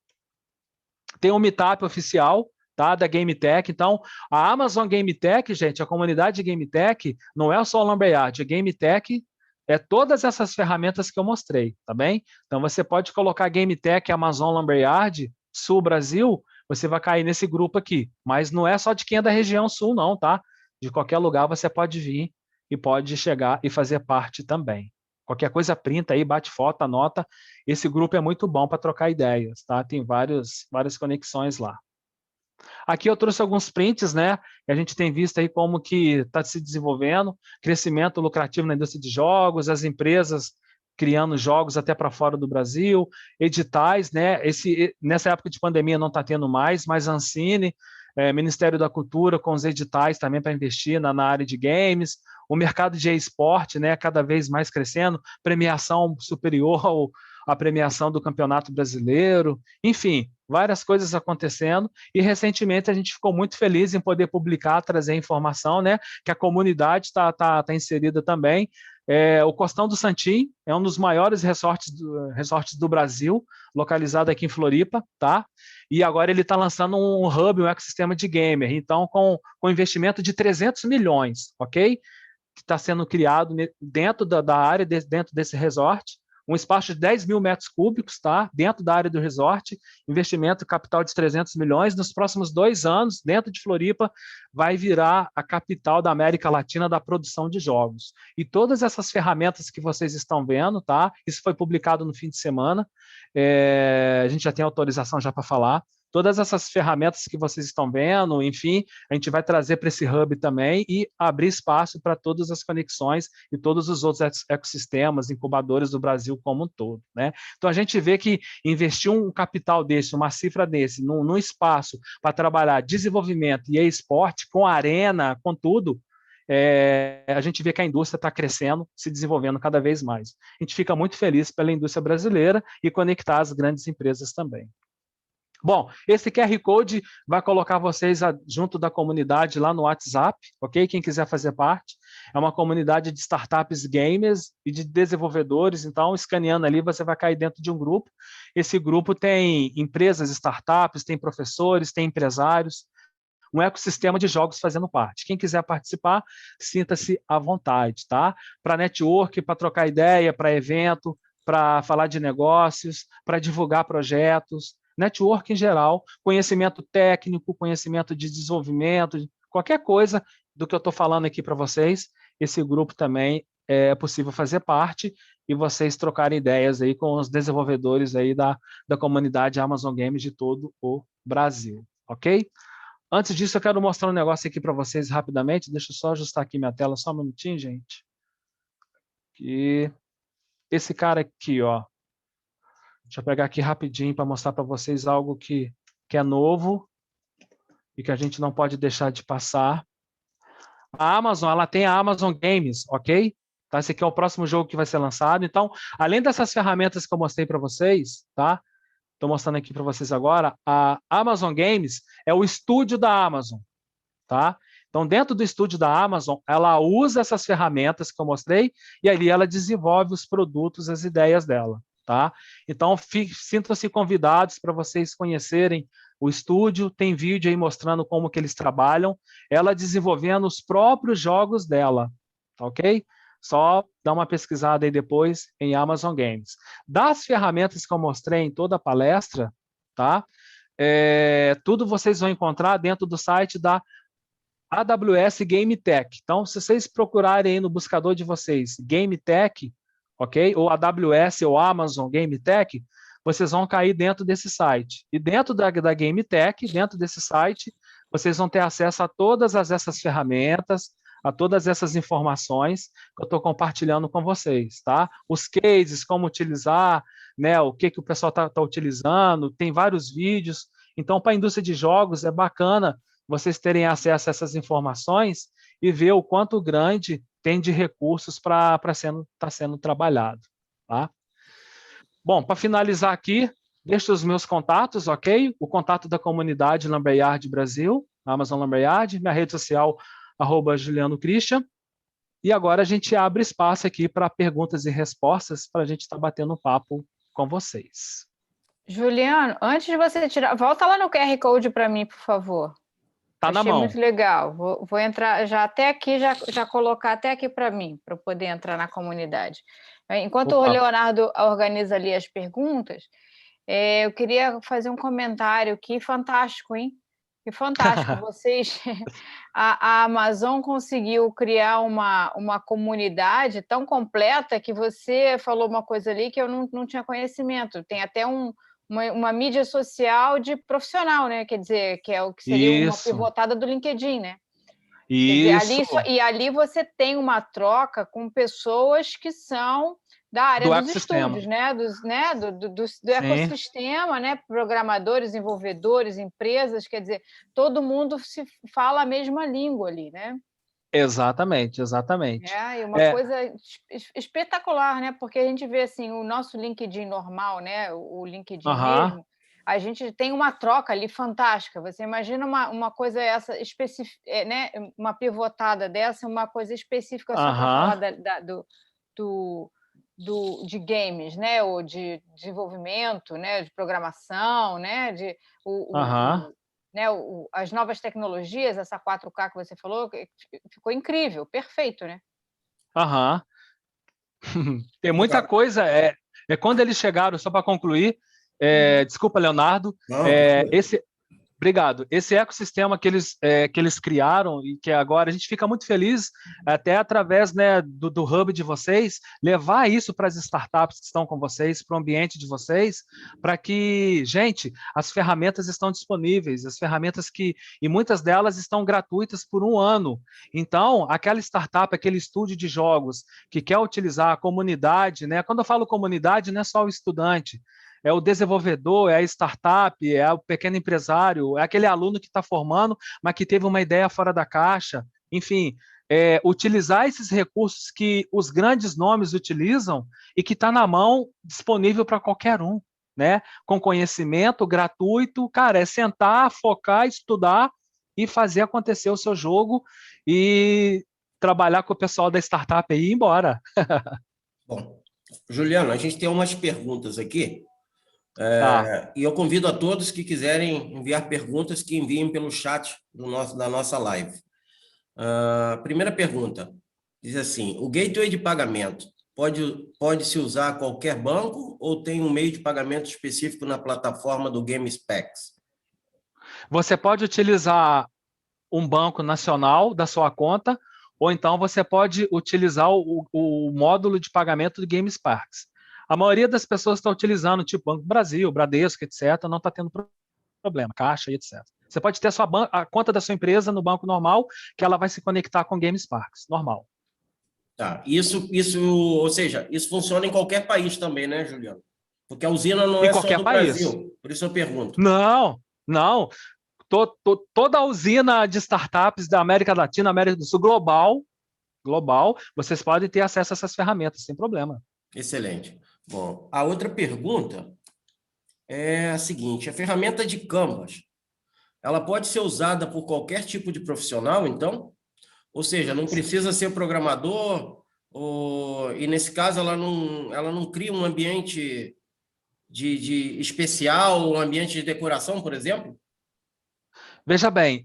Tem o Meetup oficial, tá? Da GameTech. Então, a Amazon GameTech, gente, a comunidade GameTech não é só o Lumberyard, a GameTech é todas essas ferramentas que eu mostrei, tá bem? Então, você pode colocar GameTech Amazon Lumberyard Sul Brasil, você vai cair nesse grupo aqui. Mas não é só de quem é da região sul, não, tá? De qualquer lugar você pode vir e pode chegar e fazer parte também. Qualquer coisa printa aí, bate foto, anota. Esse grupo é muito bom para trocar ideias, tá? Tem várias conexões lá. Aqui eu trouxe alguns prints, né? Que a gente tem visto aí como que está se desenvolvendo, crescimento lucrativo na indústria de jogos, as empresas criando jogos até para fora do Brasil, editais, né? Nessa época de pandemia não está tendo mais, mas a Ancine, Ministério da Cultura com os editais também para investir na área de games, o mercado de esporte, né, cada vez mais crescendo, premiação superior à premiação do Campeonato Brasileiro, enfim, várias coisas acontecendo, e recentemente a gente ficou muito feliz em poder publicar, trazer informação, né, que a comunidade está inserida também. O Costão do Santim é um dos maiores resorts do Brasil, localizado aqui em Floripa, tá? E agora ele está lançando um hub, um ecossistema de gamer, então com investimento de 300 milhões, ok? Que está sendo criado dentro da área, dentro desse resort, um espaço de 10 mil metros cúbicos, tá? Dentro da área do resort, investimento capital de 300 milhões. Nos próximos 2 anos, dentro de Floripa, vai virar a capital da América Latina da produção de jogos. E todas essas ferramentas que vocês estão vendo, tá? Isso foi publicado no fim de semana, a gente já tem autorização já para falar. Todas essas ferramentas que vocês estão vendo, enfim, a gente vai trazer para esse hub também e abrir espaço para todas as conexões e todos os outros ecossistemas, incubadores do Brasil como um todo, né? Então, a gente vê que investir um capital desse, uma cifra desse, num espaço para trabalhar desenvolvimento e esporte, com arena, com tudo, a gente vê que a indústria está crescendo, se desenvolvendo cada vez mais. A gente fica muito feliz pela indústria brasileira e conectar as grandes empresas também. Bom, esse QR Code vai colocar vocês junto da comunidade lá no WhatsApp, ok? Quem quiser fazer parte. É uma comunidade de startups gamers e de desenvolvedores, então, escaneando ali, você vai cair dentro de um grupo. Esse grupo tem empresas, startups, tem professores, tem empresários, um ecossistema de jogos fazendo parte. Quem quiser participar, sinta-se à vontade, tá? Para network, para trocar ideia, para evento, para falar de negócios, para divulgar projetos, network em geral, conhecimento técnico, conhecimento de desenvolvimento, qualquer coisa do que eu estou falando aqui para vocês, esse grupo também é possível fazer parte e vocês trocarem ideias aí com os desenvolvedores aí da comunidade Amazon Games de todo o Brasil, ok? Antes disso, eu quero mostrar um negócio aqui para vocês rapidamente, deixa eu só ajustar aqui minha tela, só um minutinho, gente. E esse cara aqui, ó, deixa eu pegar aqui rapidinho para mostrar para vocês algo que é novo e que a gente não pode deixar de passar. A Amazon, ela tem a Amazon Games, ok? Tá? Esse aqui é o próximo jogo que vai ser lançado. Então, além dessas ferramentas que eu mostrei para vocês, tá? Estou mostrando aqui para vocês agora, a Amazon Games é o estúdio da Amazon, tá? Então, dentro do estúdio da Amazon, ela usa essas ferramentas que eu mostrei e ali ela desenvolve os produtos, as ideias dela. Tá? Então, sintam-se convidados para vocês conhecerem o estúdio, tem vídeo aí mostrando como que eles trabalham, ela desenvolvendo os próprios jogos dela, ok? Só dá uma pesquisada aí depois em Amazon Games. Das ferramentas que eu mostrei em toda a palestra, tá? Tudo vocês vão encontrar dentro do site da AWS Game Tech. Então, se vocês procurarem aí no buscador de vocês, Game Tech, ok? Ou AWS ou Amazon Game Tech, vocês vão cair dentro desse site. E dentro da Game Tech, dentro desse site, vocês vão ter acesso a todas essas ferramentas, a todas essas informações que eu estou compartilhando com vocês, tá? Os cases, como utilizar, né? O que o pessoal está utilizando, tem vários vídeos. Então, para a indústria de jogos, é bacana vocês terem acesso a essas informações e ver o quanto grande tem de recursos para estar sendo trabalhado, tá? Bom, para finalizar aqui, deixo os meus contatos, ok? O contato da comunidade Lumberyard Brasil, Amazon Lumberyard, minha rede social, @JulianoChristian. E agora a gente abre espaço aqui para perguntas e respostas para a gente estar batendo um papo com vocês. Juliano, antes de você tirar, volta lá no QR Code para mim, por favor. Tá na mão. Muito legal. Vou entrar já até aqui, já colocar até aqui para mim, para eu poder entrar na comunidade. Enquanto o Leonardo organiza ali as perguntas, eu queria fazer um comentário. Que fantástico, hein? Que fantástico. Vocês, a Amazon conseguiu criar uma comunidade tão completa que você falou uma coisa ali que eu não tinha conhecimento. Tem até uma mídia social de profissional, né? Quer dizer, que é o que seria uma pivotada do LinkedIn, né? Isso. Ali você tem uma troca com pessoas que são da área dos estúdios, né? Do ecossistema, né? Programadores, desenvolvedores, empresas, quer dizer, todo mundo se fala a mesma língua ali, né? Exatamente, exatamente. E uma coisa espetacular, né? Porque a gente vê assim, o nosso LinkedIn normal, né? O LinkedIn mesmo, a gente tem uma troca ali fantástica. Você imagina uma coisa essa né? Uma pivotada dessa, uma coisa específica só para falar de games, né? Ou de desenvolvimento, né? De programação, né? Né, as novas tecnologias, essa 4K que você falou, ficou incrível, perfeito, né? Tem muita coisa, Quando eles chegaram, só para concluir, desculpa, Leonardo, Não, Obrigado. Esse ecossistema que eles criaram e que agora a gente fica muito feliz, até através, né, do hub de vocês, levar isso para as startups que estão com vocês, para o ambiente de vocês, para que, gente, as ferramentas estão disponíveis, as ferramentas e muitas delas estão gratuitas por 1 ano. Então, aquela startup, aquele estúdio de jogos que quer utilizar a comunidade, né? Quando eu falo comunidade, não é só o estudante, é o desenvolvedor, é a startup, é o pequeno empresário, é aquele aluno que está formando, mas que teve uma ideia fora da caixa. Enfim, utilizar esses recursos que os grandes nomes utilizam e que está na mão, disponível para qualquer um, né? Com conhecimento gratuito, cara, é sentar, focar, estudar e fazer acontecer o seu jogo e trabalhar com o pessoal da startup aí e ir embora. Bom, Juliano, a gente tem umas perguntas aqui. Tá. E eu convido a todos que quiserem enviar perguntas que enviem pelo chat da nossa live. Primeira pergunta, diz assim, o gateway de pagamento pode-se usar qualquer banco ou tem um meio de pagamento específico na plataforma do GameSpecs? Você pode utilizar um banco nacional da sua conta ou então você pode utilizar o módulo de pagamento do GameSparks. A maioria das pessoas está utilizando, tipo Banco do Brasil, Bradesco, etc., não está tendo problema, Caixa e etc. Você pode ter a conta da sua empresa no banco normal, que ela vai se conectar com o GameSparks, normal. Tá, ou seja, isso funciona em qualquer país também, né, Juliano? Porque a usina não é só do Brasil, por isso eu pergunto. Não. Toda a usina de startups da América Latina, América do Sul, global, vocês podem ter acesso a essas ferramentas, sem problema. Excelente. Bom, a outra pergunta é a seguinte, a ferramenta de Canvas, ela pode ser usada por qualquer tipo de profissional, então? Ou seja, não precisa ser programador, e nesse caso ela não cria um ambiente de especial, um ambiente de decoração, por exemplo? Veja bem,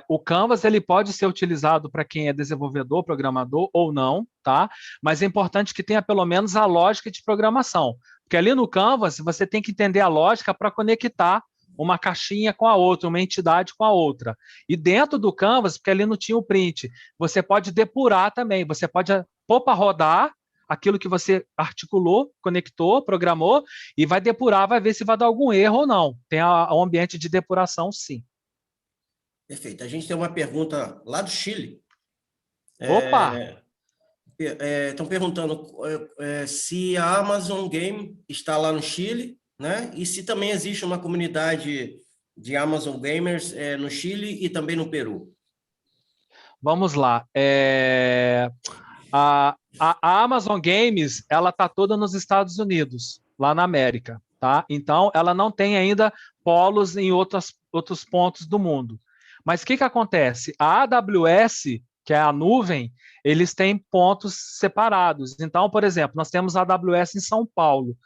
o Canvas ele pode ser utilizado para quem é desenvolvedor, programador ou não, tá? Mas é importante que tenha pelo menos a lógica de programação, porque ali no Canvas você tem que entender a lógica para conectar uma caixinha com a outra, uma entidade com a outra. E dentro do Canvas, porque ali não tinha o print, você pode depurar também, você pode pôr para rodar aquilo que você articulou, conectou, programou, e vai depurar, vai ver se vai dar algum erro ou não. Tem um ambiente de depuração, sim. Perfeito. A gente tem uma pergunta lá do Chile. Opa! Estão perguntando se a Amazon Game está lá no Chile, né? E se também existe uma comunidade de Amazon Gamers no Chile e também no Peru. Vamos lá. A Amazon Games, ela está toda nos Estados Unidos, lá na América, tá? Então, ela não tem ainda polos em outros pontos do mundo. Mas o que acontece? A AWS, que é a nuvem, eles têm pontos separados. Então, por exemplo, nós temos a AWS em São Paulo.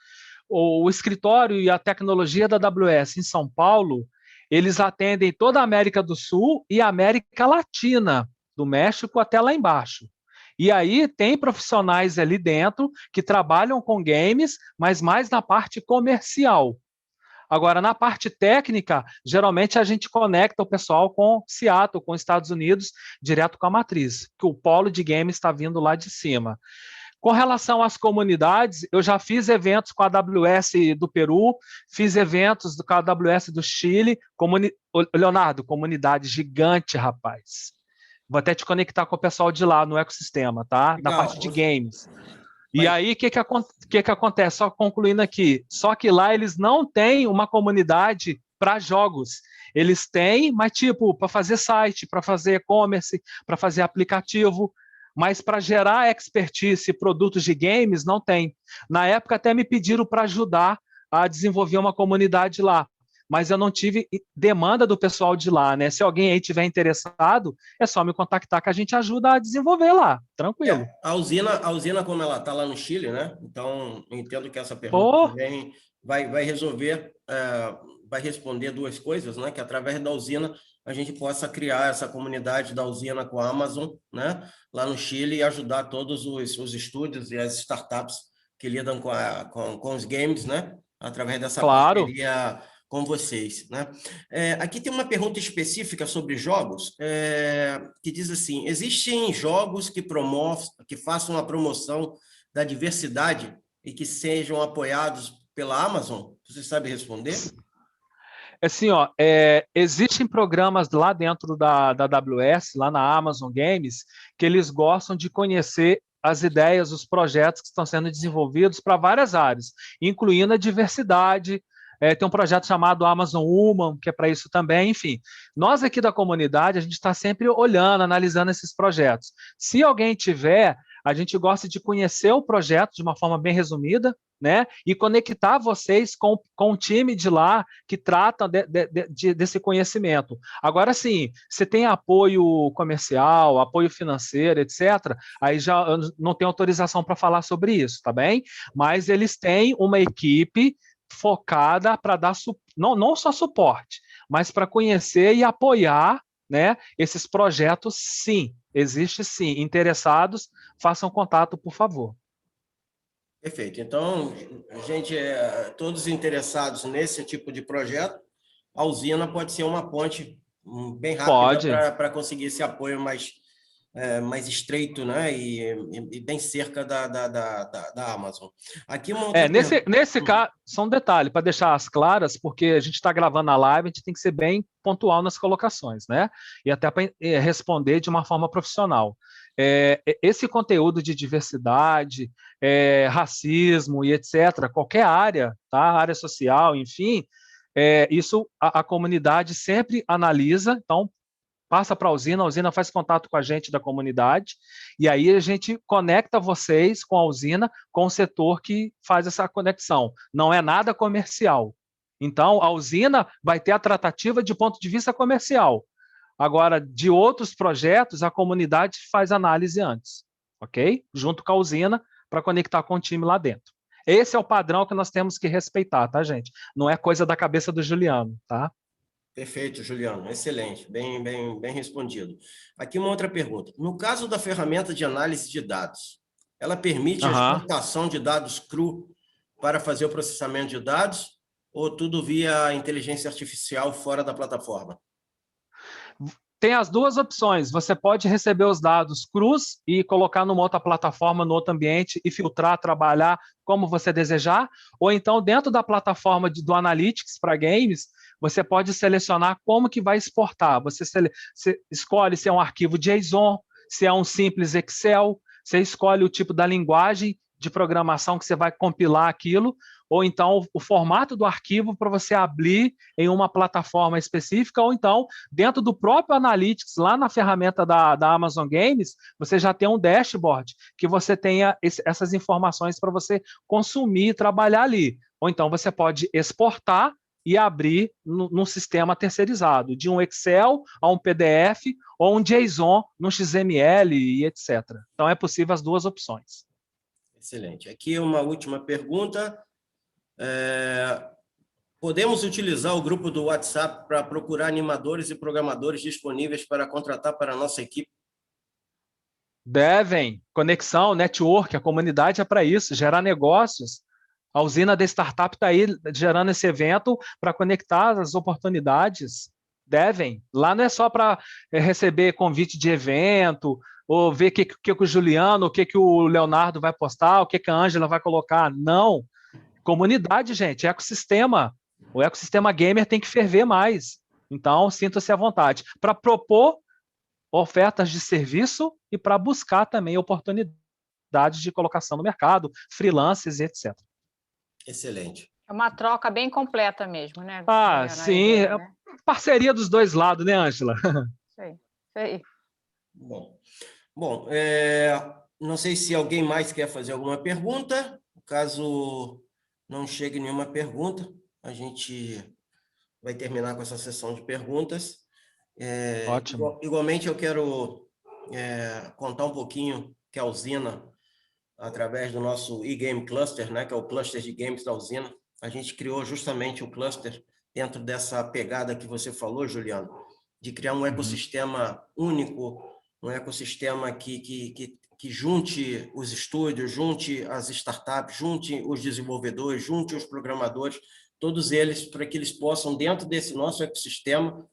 O escritório e a tecnologia da AWS em São Paulo, eles atendem toda a América do Sul e a América Latina, do México até lá embaixo. E aí tem profissionais ali dentro que trabalham com games, mas mais na parte comercial. Agora, na parte técnica, geralmente a gente conecta o pessoal com Seattle, com Estados Unidos, direto com a matriz, que o polo de games está vindo lá de cima. Com relação às comunidades, eu já fiz eventos com a AWS do Peru, fiz eventos com a AWS do Chile. Leonardo, comunidade gigante, rapaz. Vou até te conectar com o pessoal de lá no ecossistema, tá? Legal. Na parte de games. E aí, o que acontece? Só concluindo aqui, só que lá eles não têm uma comunidade para jogos. Eles têm, mas tipo, para fazer site, para fazer e-commerce, para fazer aplicativo, mas para gerar expertise e produtos de games, não tem. Na época até me pediram para ajudar a desenvolver uma comunidade lá, mas eu não tive demanda do pessoal de lá, né? Se alguém aí tiver interessado, é só me contactar que a gente ajuda a desenvolver lá, tranquilo. A usina, como ela está lá no Chile, né? Então, eu entendo que essa pergunta também vai resolver, vai responder duas coisas, né? Que através da usina a gente possa criar essa comunidade da usina com a Amazon, né? Lá no Chile e ajudar todos os estúdios e as startups que lidam com os games, né? Através dessa Claro. parceria com vocês, né? Aqui tem uma pergunta específica sobre jogos, que diz assim: existem jogos que façam a promoção da diversidade e que sejam apoiados pela Amazon? Você sabe responder? Assim, ó, existem programas lá dentro da AWS, lá na Amazon Games, que eles gostam de conhecer as ideias, os projetos que estão sendo desenvolvidos para várias áreas, incluindo a diversidade. Tem um projeto chamado Amazon Woman, que é para isso também. Enfim, nós aqui da comunidade, a gente está sempre olhando, analisando esses projetos. Se alguém tiver, a gente gosta de conhecer o projeto de uma forma bem resumida, né? E conectar vocês com o time de lá que trata desse conhecimento. Agora, sim, se tem apoio comercial, apoio financeiro, etc., aí já não tem autorização para falar sobre isso, tá bem? Mas eles têm uma equipe focada para dar não só suporte, mas para conhecer e apoiar, né, esses projetos, sim. Existe sim. Interessados, façam contato, por favor. Perfeito. Então, gente, todos interessados nesse tipo de projeto, a usina pode ser uma ponte bem rápida para conseguir esse apoio mais estreito, né? E bem cerca da Amazon. Aqui uma outra nesse caso, só um detalhe, para deixar as claras, porque a gente está gravando a live, a gente tem que ser bem pontual nas colocações, né? E até para responder de uma forma profissional. Esse conteúdo de diversidade, racismo e etc., qualquer área, tá? Área social, enfim, isso a comunidade sempre analisa, então passa para a usina faz contato com a gente da comunidade, e aí a gente conecta vocês com a usina, com o setor que faz essa conexão. Não é nada comercial. Então, a usina vai ter a tratativa de ponto de vista comercial. Agora, de outros projetos, a comunidade faz análise antes, ok? Junto com a usina, para conectar com o time lá dentro. Esse é o padrão que nós temos que respeitar, tá, gente? Não é coisa da cabeça do Juliano, tá? Perfeito, Juliano. Excelente. Bem respondido. Aqui uma outra pergunta. No caso da ferramenta de análise de dados, ela permite a exportação de dados cru para fazer o processamento de dados ou tudo via inteligência artificial fora da plataforma? Tem as duas opções. Você pode receber os dados crus e colocar numa outra plataforma, no outro ambiente e filtrar, trabalhar como você desejar. Ou então, dentro da plataforma do Analytics para games, você pode selecionar como que vai exportar. Você escolhe se é um arquivo JSON, se é um simples Excel, você escolhe o tipo da linguagem de programação que você vai compilar aquilo, ou então o formato do arquivo para você abrir em uma plataforma específica, ou então, dentro do próprio Analytics, lá na ferramenta da Amazon Games, você já tem um dashboard que você tenha essas informações para você consumir e trabalhar ali. Ou então você pode exportar e abrir num sistema terceirizado, de um Excel a um PDF ou um JSON no XML e etc. Então, é possível as duas opções. Excelente. Aqui uma última pergunta. Podemos utilizar o grupo do WhatsApp para procurar animadores e programadores disponíveis para contratar para a nossa equipe? Devem. Conexão, network, a comunidade é para isso, gerar negócios. A usina da startup está aí gerando esse evento para conectar as oportunidades. Devem. Lá não é só para receber convite de evento, ou ver o que o Juliano, o que o Leonardo vai postar, o que a Ângela vai colocar. Não. Comunidade, gente, ecossistema. O ecossistema gamer tem que ferver mais. Então, sinta-se à vontade. Para propor ofertas de serviço e para buscar também oportunidades de colocação no mercado, freelancers e etc. Excelente. É uma troca bem completa mesmo, né? Sim. Ideia, né? Parceria dos dois lados, né, Ângela? Isso aí. Bom, não sei se alguém mais quer fazer alguma pergunta. Caso não chegue nenhuma pergunta, a gente vai terminar com essa sessão de perguntas. Ótimo. Igualmente, eu quero contar um pouquinho que a usina, através do nosso e-game cluster, né, que é o cluster de games da usina, a gente criou justamente o cluster dentro dessa pegada que você falou, Juliano, de criar um ecossistema único, um ecossistema que que junte os estúdios, junte as startups, junte os desenvolvedores, junte os programadores, todos eles, para que eles possam, dentro desse nosso ecossistema,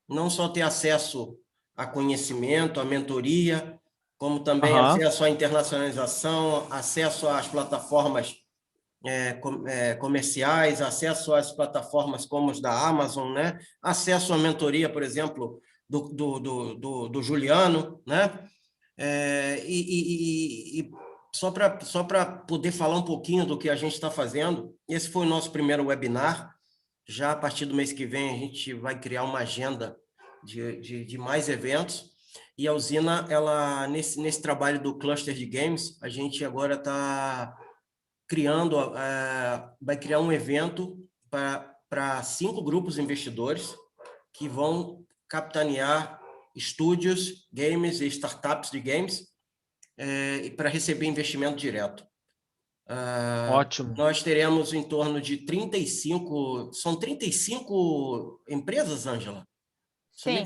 não só ter acesso a conhecimento, a mentoria, como também acesso à internacionalização, acesso às plataformas comerciais, acesso às plataformas como as da Amazon, né? Acesso à mentoria, por exemplo, do Juliano, né? E só para poder falar um pouquinho do que a gente está fazendo, esse foi o nosso primeiro webinar. Já a partir do mês que vem, a gente vai criar uma agenda de mais eventos. E a usina, ela, nesse trabalho do cluster de games, a gente agora está criando, vai criar um evento para 5 grupos investidores que vão capitanear estúdios, games e startups de games para receber investimento direto. Ótimo. Nós teremos em torno de 35... São 35 empresas, Ângela? Sim,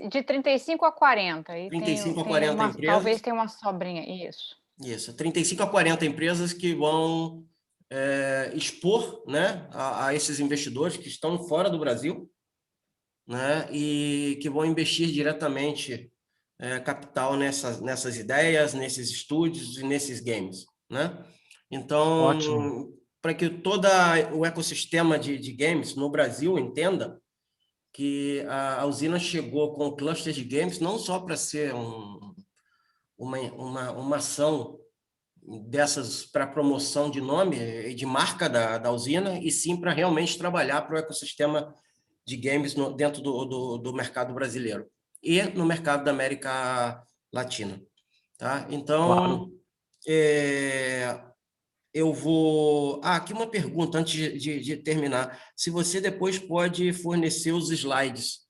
de 35 a 40. E 35 a 40 empresas. Talvez tenha uma sobrinha, isso. Isso, 35 a 40 empresas que vão expor, né, a esses investidores que estão fora do Brasil, né, e que vão investir diretamente capital nessas ideias, nesses estúdios e nesses games, né? Então, para que todo o ecossistema de games no Brasil entenda que a usina chegou com o cluster de games não só para ser uma ação dessas para promoção de nome e de marca da usina, e sim para realmente trabalhar para o ecossistema de games dentro do mercado brasileiro e no mercado da América Latina. Tá? Então, eu vou... aqui uma pergunta antes de terminar. Se você depois pode fornecer os slides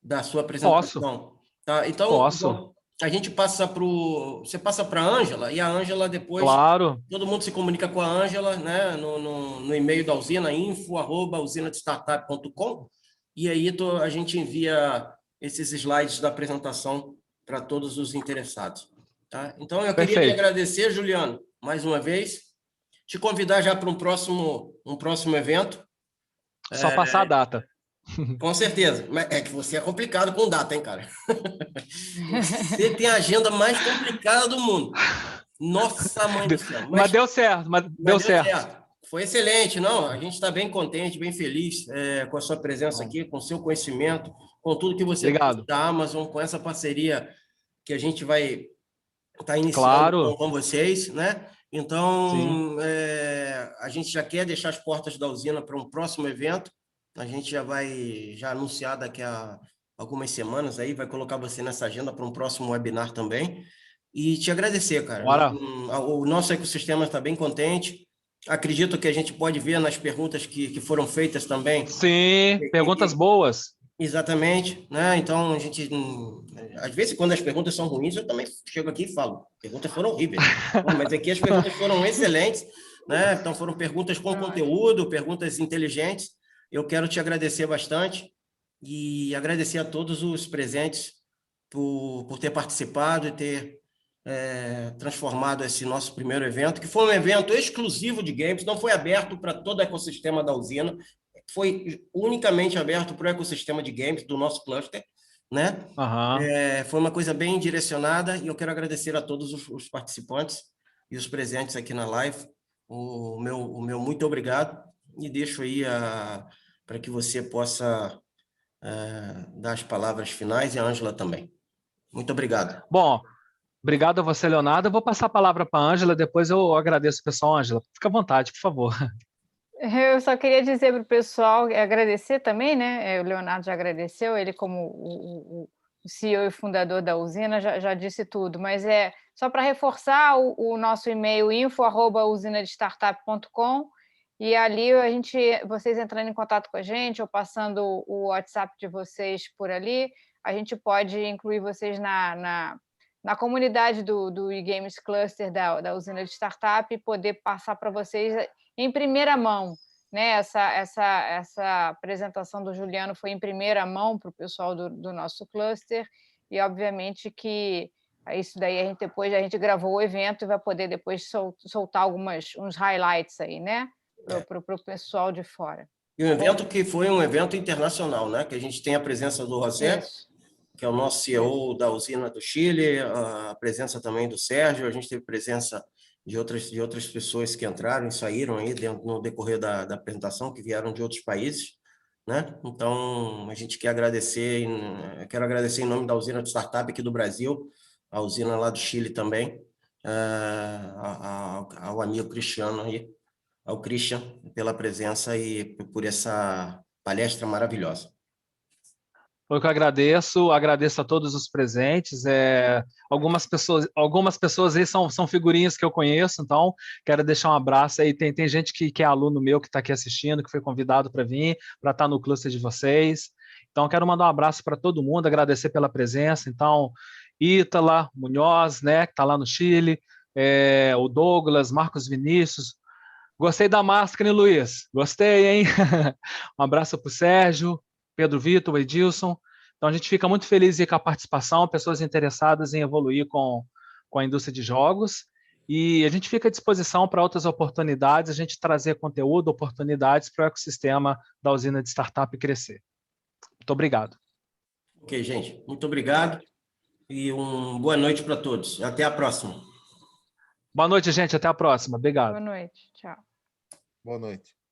da sua apresentação. Posso. Tá? Então, Posso. a gente passa para você passa para a Ângela, e a Ângela depois... Claro. Todo mundo se comunica com a Ângela, né, no e-mail da usina, info@usinadestartup.com, e aí a gente envia esses slides da apresentação para todos os interessados. Tá? Então, eu queria te agradecer, Juliano, mais uma vez, te convidar já para um próximo evento. Só passar a data. Com certeza. Mas é que você é complicado com data, hein, cara? Você tem a agenda mais complicada do mundo. Nossa, mãe do céu. Mas deu certo, deu certo. Foi excelente, não? A gente está bem contente, bem feliz com a sua presença aqui, com o seu conhecimento, com tudo que você tem da Amazon, com essa parceria que a gente vai estar iniciando com vocês, né? Então, a gente já quer deixar as portas da usina para um próximo evento. A gente já vai anunciar daqui a algumas semanas aí, vai colocar você nessa agenda para um próximo webinar também. E te agradecer, cara. O nosso ecossistema está bem contente. Acredito que a gente pode ver nas perguntas que foram feitas também. Sim, perguntas boas. Exatamente, né? Então, a gente... Às vezes, quando as perguntas são ruins, eu também chego aqui e falo. Perguntas foram horríveis. Mas aqui as perguntas foram excelentes, né? Então, foram perguntas com conteúdo, perguntas inteligentes. Eu quero te agradecer bastante e agradecer a todos os presentes por ter participado e ter transformado esse nosso primeiro evento, que foi um evento exclusivo de games, não foi aberto para todo o ecossistema da usina, foi unicamente aberto para o ecossistema de games do nosso cluster, né? Foi uma coisa bem direcionada e eu quero agradecer a todos os participantes e os presentes aqui na live. O meu muito obrigado e deixo aí para que você possa dar as palavras finais e a Ângela também. Muito obrigado. Bom, obrigado a você, Leonardo. Eu vou passar a palavra para a Ângela, depois eu agradeço o pessoal. Ângela, fica à vontade, por favor. Eu só queria dizer para o pessoal, agradecer também, né? O Leonardo já agradeceu, ele como o CEO e fundador da usina já disse tudo, mas só para reforçar o nosso e-mail info@usinadestartup.com, e ali vocês entrando em contato com a gente ou passando o WhatsApp de vocês por ali, a gente pode incluir vocês na comunidade do eGames Cluster da usina de startup e poder passar para vocês em primeira mão, né? Essa apresentação do Juliano foi em primeira mão para o pessoal do nosso cluster, e obviamente que Isso daí depois a gente gravou o evento e vai poder depois soltar uns highlights aí, né? Para o pessoal de fora. E um evento que foi um evento internacional, né? Que a gente tem a presença do José, que é o nosso CEO da usina do Chile, a presença também do Sérgio, a gente teve presença de outras pessoas que entraram e saíram aí no decorrer da apresentação, que vieram de outros países, né? Então, a gente quer agradecer, quero agradecer em nome da usina de startup aqui do Brasil, a usina lá do Chile também, ao amigo Cristiano aí, ao Christian, pela presença e por essa palestra maravilhosa. Eu que agradeço a todos os presentes. Algumas pessoas aí são figurinhas que eu conheço, então quero deixar um abraço aí. Tem gente que é aluno meu que está aqui assistindo, que foi convidado para vir, para estar no cluster de vocês. Então, quero mandar um abraço para todo mundo, agradecer pela presença. Então, Ítala, Munhoz, né, que está lá no Chile, o Douglas, Marcos Vinícius. Gostei da máscara, hein, Luiz? Gostei, hein? Um abraço para o Sérgio, Pedro Vitor, Edilson. Então, a gente fica muito feliz com a participação, pessoas interessadas em evoluir com a indústria de jogos. E a gente fica à disposição para outras oportunidades, a gente trazer conteúdo, oportunidades para o ecossistema da usina de startup crescer. Muito obrigado. Ok, gente. Muito obrigado e boa noite para todos. Até a próxima. Boa noite, gente. Até a próxima. Obrigado. Boa noite. Tchau. Boa noite.